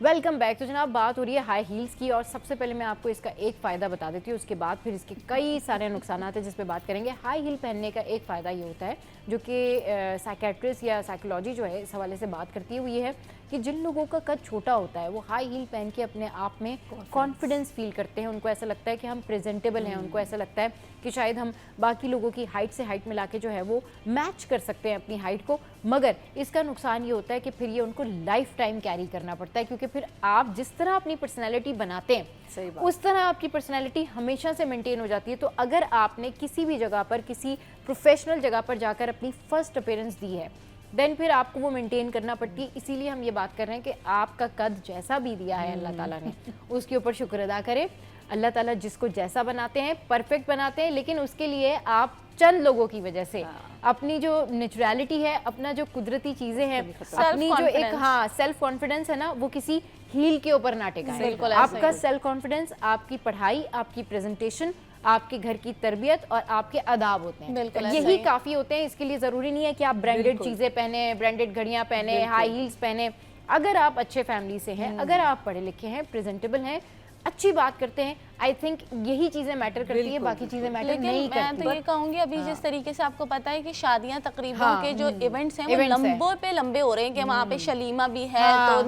Welcome back. तो जनाब बात हो रही है हाई हील्स की, और सबसे पहले मैं आपको इसका एक फ़ायदा बता देती हूँ, उसके बाद फिर इसके कई सारे नुकसान हैं जिस पे बात करेंगे। हाई हील पहनने का एक फ़ायदा ये होता है, जो कि साइकेट्रिस्ट या साइकोलॉजी जो है इस हवाले से बात करती है, वो ये है कि जिन लोगों का कद छोटा होता है वो हाई हील पहन के अपने आप में कॉन्फिडेंस फील करते हैं, उनको ऐसा लगता है कि हम प्रेजेंटेबल हैं, उनको ऐसा लगता है कि शायद हम बाकी लोगों की हाइट से हाइट मिला के जो है वो मैच कर सकते हैं अपनी हाइट को। मगर इसका नुकसान ये होता है कि फिर ये उनको लाइफ टाइम कैरी करना पड़ता है, क्योंकि फिर आप जिस तरह अपनी पर्सनैलिटी बनाते हैं उस तरह आपकी पर्सनैलिटी हमेशा से मेंटेन हो जाती है। तो अगर आपने किसी भी जगह पर, किसी प्रोफेशनल जगह पर जाकर अपनी फर्स्ट अपीयरेंस दी है, देन फिर आपको वो मेंटेन करना पड़ती है। इसीलिए हम ये बात कर रहे हैं कि आपका कद जैसा भी दिया है अल्लाह ताला ने, उसके ऊपर शुक्र अदा करें। अल्लाह ताला जिसको जैसा बनाते हैं परफेक्ट बनाते हैं, लेकिन उसके लिए आप चंद लोगों की वजह से अपनी जो नेचुरलिटी है, अपना जो कुदरती चीज़ें हैं, अपनी जो एक सेल्फ कॉन्फिडेंस है ना, वो किसी हील के ऊपर ना टिकाए। आपका सेल्फ कॉन्फिडेंस आपकी पढ़ाई, आपकी प्रेजेंटेशन, आपके घर की तरबियत और आपके आदाब होते हैं, यही काफ़ी होते हैं। इसके लिए ज़रूरी नहीं है कि आप ब्रांडेड चीज़ें पहने, ब्रांडेड घड़ियाँ पहने, हाई हील्स पहने। अगर आप अच्छे फैमिली से हैं, अगर आप पढ़े लिखे हैं, प्रेजेंटेबल हैं, अच्छी बात करते हैं, आई थिंक यही चीजें मैटर करती है, बाकी चीजें मैटर नहीं करती। मैं तो ये कहूंगी अभी जिस तरीके से आपको पता है कि शादियां तकरीबों के जो इवेंट्स हैं वो लंबे पे लंबे हो रहे हैं, कि वहाँ पे शलीमा भी है, तो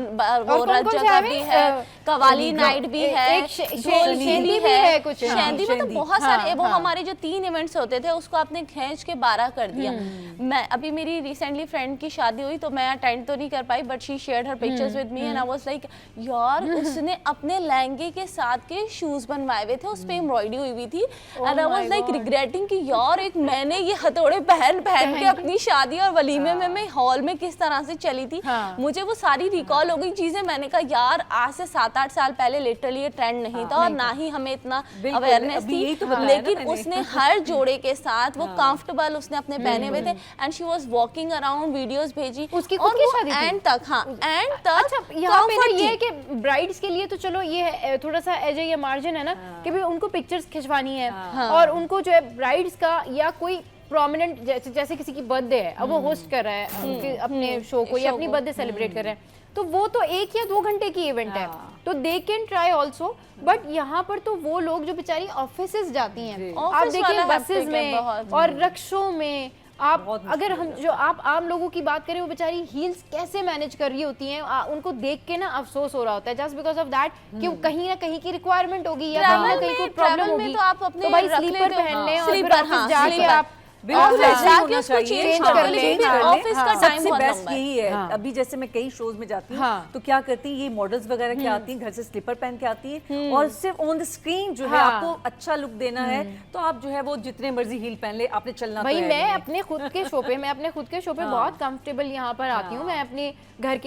वो रजक भी है, कवाली नाइट भी है, शेंदी भी है, कुछ शेंदी में तो बहुत सारे, वो हमारे जो 3 इवेंट्स होते थे उसको आपने खींच के 12 कर दिया। मैं अभी मेरी रिसेंटली फ्रेंड की शादी हुई तो मैं अटेंड तो नहीं कर पाई, but she shared her pictures with me and I was like यार उसने अपने लहंगे के साथ के शूज बनवाए हुए थे, उस पे एम्ब्रॉयडरी हुई हुई थी, and I was like regretting कि यार एक मैंने ये हथौड़े पहन के अपनी शादी और वलीमे में मैं हॉल में किस तरह से चली थी। मुझे वो सारी रिकॉल हो गई चीजें। मैंने कहा यार आज से 7-8 साल पहले लिटरली ये ट्रेंड नहीं था और ना ही हमें इतना अवेयरनेस थी, लेकिन उसने हर जोड़े के साथ वो कंफर्टेबल उसने अपने पहने हुए थे and she was walking around, videos भेजी उसकी खुद की शादी थी एंड तक। एंड तक अच्छा यहाँ पे ये है कि ब्राइड्स के लिए तो चलो ये थोड़ा सा एज या मार्जिन है ना कि भी उनको पिक्चर्स खिंचवानी है, और उनको जो है ब्राइड्स का या कोई प्रोमिनेंट जैसे किसी की बर्थडे है, अब वो होस्ट कर रहा है अपने शो को या अपनी बर्थडे सेलिब्रेट कर रहे हैं, तो वो तो 1 या 2 घंटे की इवेंट है, तो they can try also. But यहाँ पर तो वो लोग जो बेचारी ऑफिसेज जाती हैं, आप देखिए बसेस में और रिक्शों में, आप अगर हम जो आप आम लोगों की बात करें, वो बेचारी हील्स कैसे मैनेज कर रही होती हैं, उनको देख के ना अफसोस हो रहा होता है, जस्ट बिकॉज ऑफ दैट कि कहीं ना कहीं की रिक्वायरमेंट होगी या कहीं ना कहीं कोई प्रॉब्लम होगी, तो आप अपने भाई स्लीपर पहन लें और फिर ऑफिस जाके आप ऑफिस का टाइम बेस्ट यही है। अभी जैसे मैं कई शोज में जाती हूँ तो क्या करती हैं, ये मॉडल्स वगैरह क्या आती हैं, घर से स्लीपर पहन के आती हैं और सिर्फ ऑन द स्क्रीन जो है आपको अच्छा लुक देना है तो आप जो है वो जितने मर्जी हील पहन ले, आपने चलना भाई। मैं अपने खुद के शो पे बहुत कंफर्टेबल यहाँ पर आती हूँ। मैं अपने घर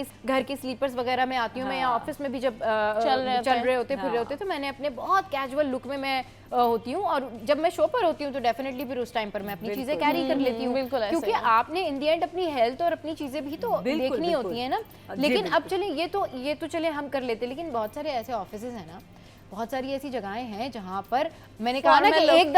के स्लीपर्स वगैरह में आती हूँ। मैं यहाँ ऑफिस में भी जब चल रहे होते फिर रहे होते तो मैंने अपने बहुत कैजुअल लुक में मैं होती हूँ, और जब मैं शो पर होती हूँ तो डेफिनेटली फिर उस टाइम पर मैं अपनी चीजें कैरी कर लेती हूँ, क्योंकि आपने इन दी एंड अपनी हेल्थ और अपनी चीजें भी तो देखनी होती है ना। लेकिन अब चले ये तो चले हम कर लेते, लेकिन बहुत सारे ऐसे ऑफिसेज हैं ना, बहुत सारी ऐसी जगहें हैं जहाँ पर मैंने कहा ना कि एक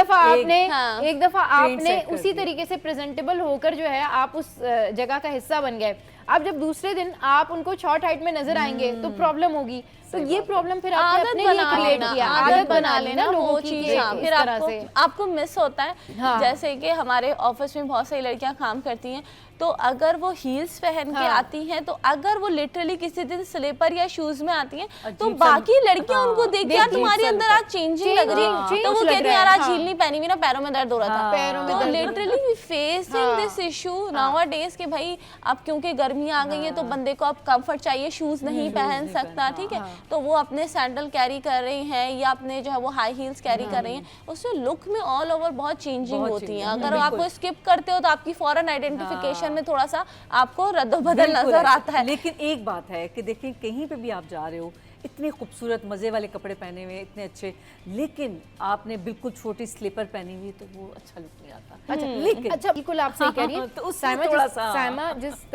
दफा आपने उसी तरीके से प्रेजेंटेबल होकर जो है आप उस जगह का हिस्सा बन गए, अब जब दूसरे दिन आप उनको शॉर्ट हाइट में नजर आएंगे तो प्रॉब्लम होगी। तो ये प्रॉब्लम फिर आपने अपने लिए क्रिएट किया, आदत बना लेना लोगों की, फिर आपको मिस होता है। जैसे कि हमारे ऑफिस में बहुत सारी लड़कियां काम करती हैं, तो अगर वो हील्स पहन के आती हैं, तो अगर वो लिटरली किसी दिन स्लिपर या शूज में आती हैं तो बाकी लड़कियां उनको देख के यार तुम्हारे अंदर आज चेंजिंग लग रही है, तो वो कहती है यार आज हील नहीं पहनी हुई ना, पैरों में दर्द हो रहा था। तो literally facing this issue nowadays कि भाई अब क्योंकि गर्मी आ गई है तो बंदे को अब कंफर्ट चाहिए, शूज नहीं पहन सकता, ठीक है, तो वो अपने सैंडल कैरी कर रही हैं या अपने जो है वो हाई हील्स कैरी कर रही हैं, उससे लुक में ऑल ओवर बहुत चेंजिंग होती है। अगर आप वो स्किप करते हो तो आपकी फॉरन आइडेंटिफिकेशन में थोड़ा सा आपको रद्दोबदल नजर आता है। लेकिन एक बात है कि देखिए कहीं पे भी आप जा रहे हो, इतने खूबसूरत मजे वाले कपड़े पहने हुए, इतने अच्छे, लेकिन आपने बिल्कुल छोटी स्लीपर पहनी हुई तो वो अच्छा लुक नहीं आता। अच्छा बिल्कुल आप सही कह रही हैं। तो साइमा जिस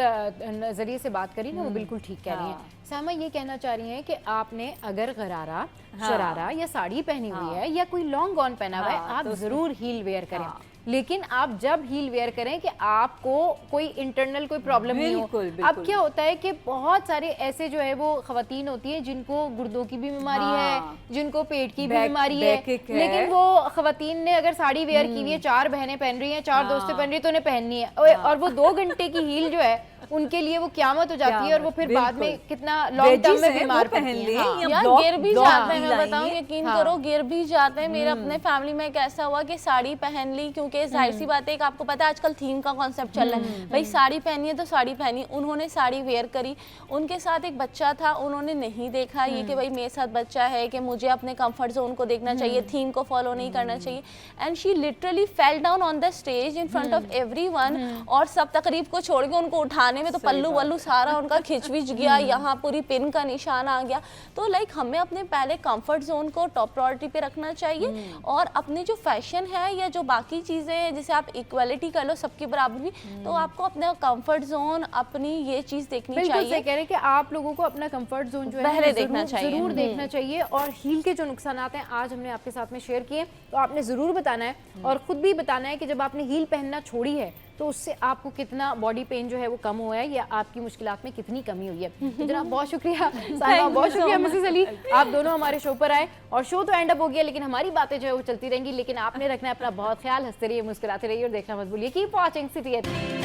नजरिए से बात करी ना वो बिल्कुल ठीक कह रही हैं। साइमा ये कहना चाह रही हैं कि आपने अगर गरारा, शरारा या साड़ी पहनी हुई है या कोई लॉन्ग गॉन पहना हुआ है, आप जरूर हील वेयर करें, लेकिन आप जब हील वेयर करें कि आपको कोई इंटरनल कोई प्रॉब्लम नहीं हो। अब क्या होता है कि बहुत सारे ऐसे जो है वो खवातीन होती है जिनको गुर्दों की भी बीमारी है, जिनको पेट की भी बीमारी है, लेकिन वो खवातीन ने अगर साड़ी वेयर की हुई है, 4 बहनें पहन रही हैं, 4 दोस्तें पहन रही है, तो उन्हें पहननी है, और वो 2 घंटे की हील जो है उनके लिए वो क़यामत हो जाती है, और वो फिर बाद में कितना लॉन्ग टर्म में बीमार पड़ती हैं। यार गिर भी जाते हैं, मैं बताऊं, यकीन करो गिर भी जाते हैं। मेरे अपने फैमिली में एक ऐसा हुआ कि साड़ी पहन ली, क्योंकि जाहिर सी बात है कि आपको पता है आजकल थीम का कॉन्सेप्ट चल रहा है, भाई साड़ी पहनी है तो साड़ी पहनी। उन्होंने साड़ी वेयर करी, उनके साथ एक बच्चा था, उन्होंने नहीं देखा ये कि भाई मेरे साथ बच्चा है कि मुझे अपने कंफर्ट जोन को देखना चाहिए, थीम को फॉलो नहीं करना चाहिए, and she literally fell down on the stage in front of everyone, और सब तकरीब को छोड़ के उनको उठाने में तो पल्लू वल्लू सारा उनका खिंचविच गया, यहाँ पूरी पिन का निशान आ गया। तो लाइक हमें अपने पहले कंफर्ट जोन को टॉप प्रायोरिटी पे रखना चाहिए, और अपने जो फैशन है या जो बाकी चीजें हैं, जैसे आप इक्वालिटी कर लो सबकी बराबरी, तो आपको अपना कंफर्ट जोन, अपनी ये चीज देखनी चाहिए। कह रहे हैं कि आप लोगों को अपना कंफर्ट जोन जो है देखना चाहिए, जरूर देखना चाहिए, और हील के जो नुकसान हैं आज हमने आपके साथ में शेयर किए, तो आपने जरूर बताना है और खुद भी बताना है कि जब आपने हील पहनना छोड़ी है तो उससे आपको कितना बॉडी पेन जो है वो कम हुआ है या आपकी मुश्किलात में कितनी कमी हुई है। तो जनाब बहुत शुक्रिया साइमा, बहुत शुक्रिया मिसेस अली, आप दोनों हमारे शो पर आए, और शो तो एंड अप हो गया लेकिन हमारी बातें जो है वो चलती रहेंगी, लेकिन आपने रखना है अपना बहुत ख्याल, हंसते रहिए, मुस्कुराते रहिए, और देखना मत भूलिए। Keep watching city.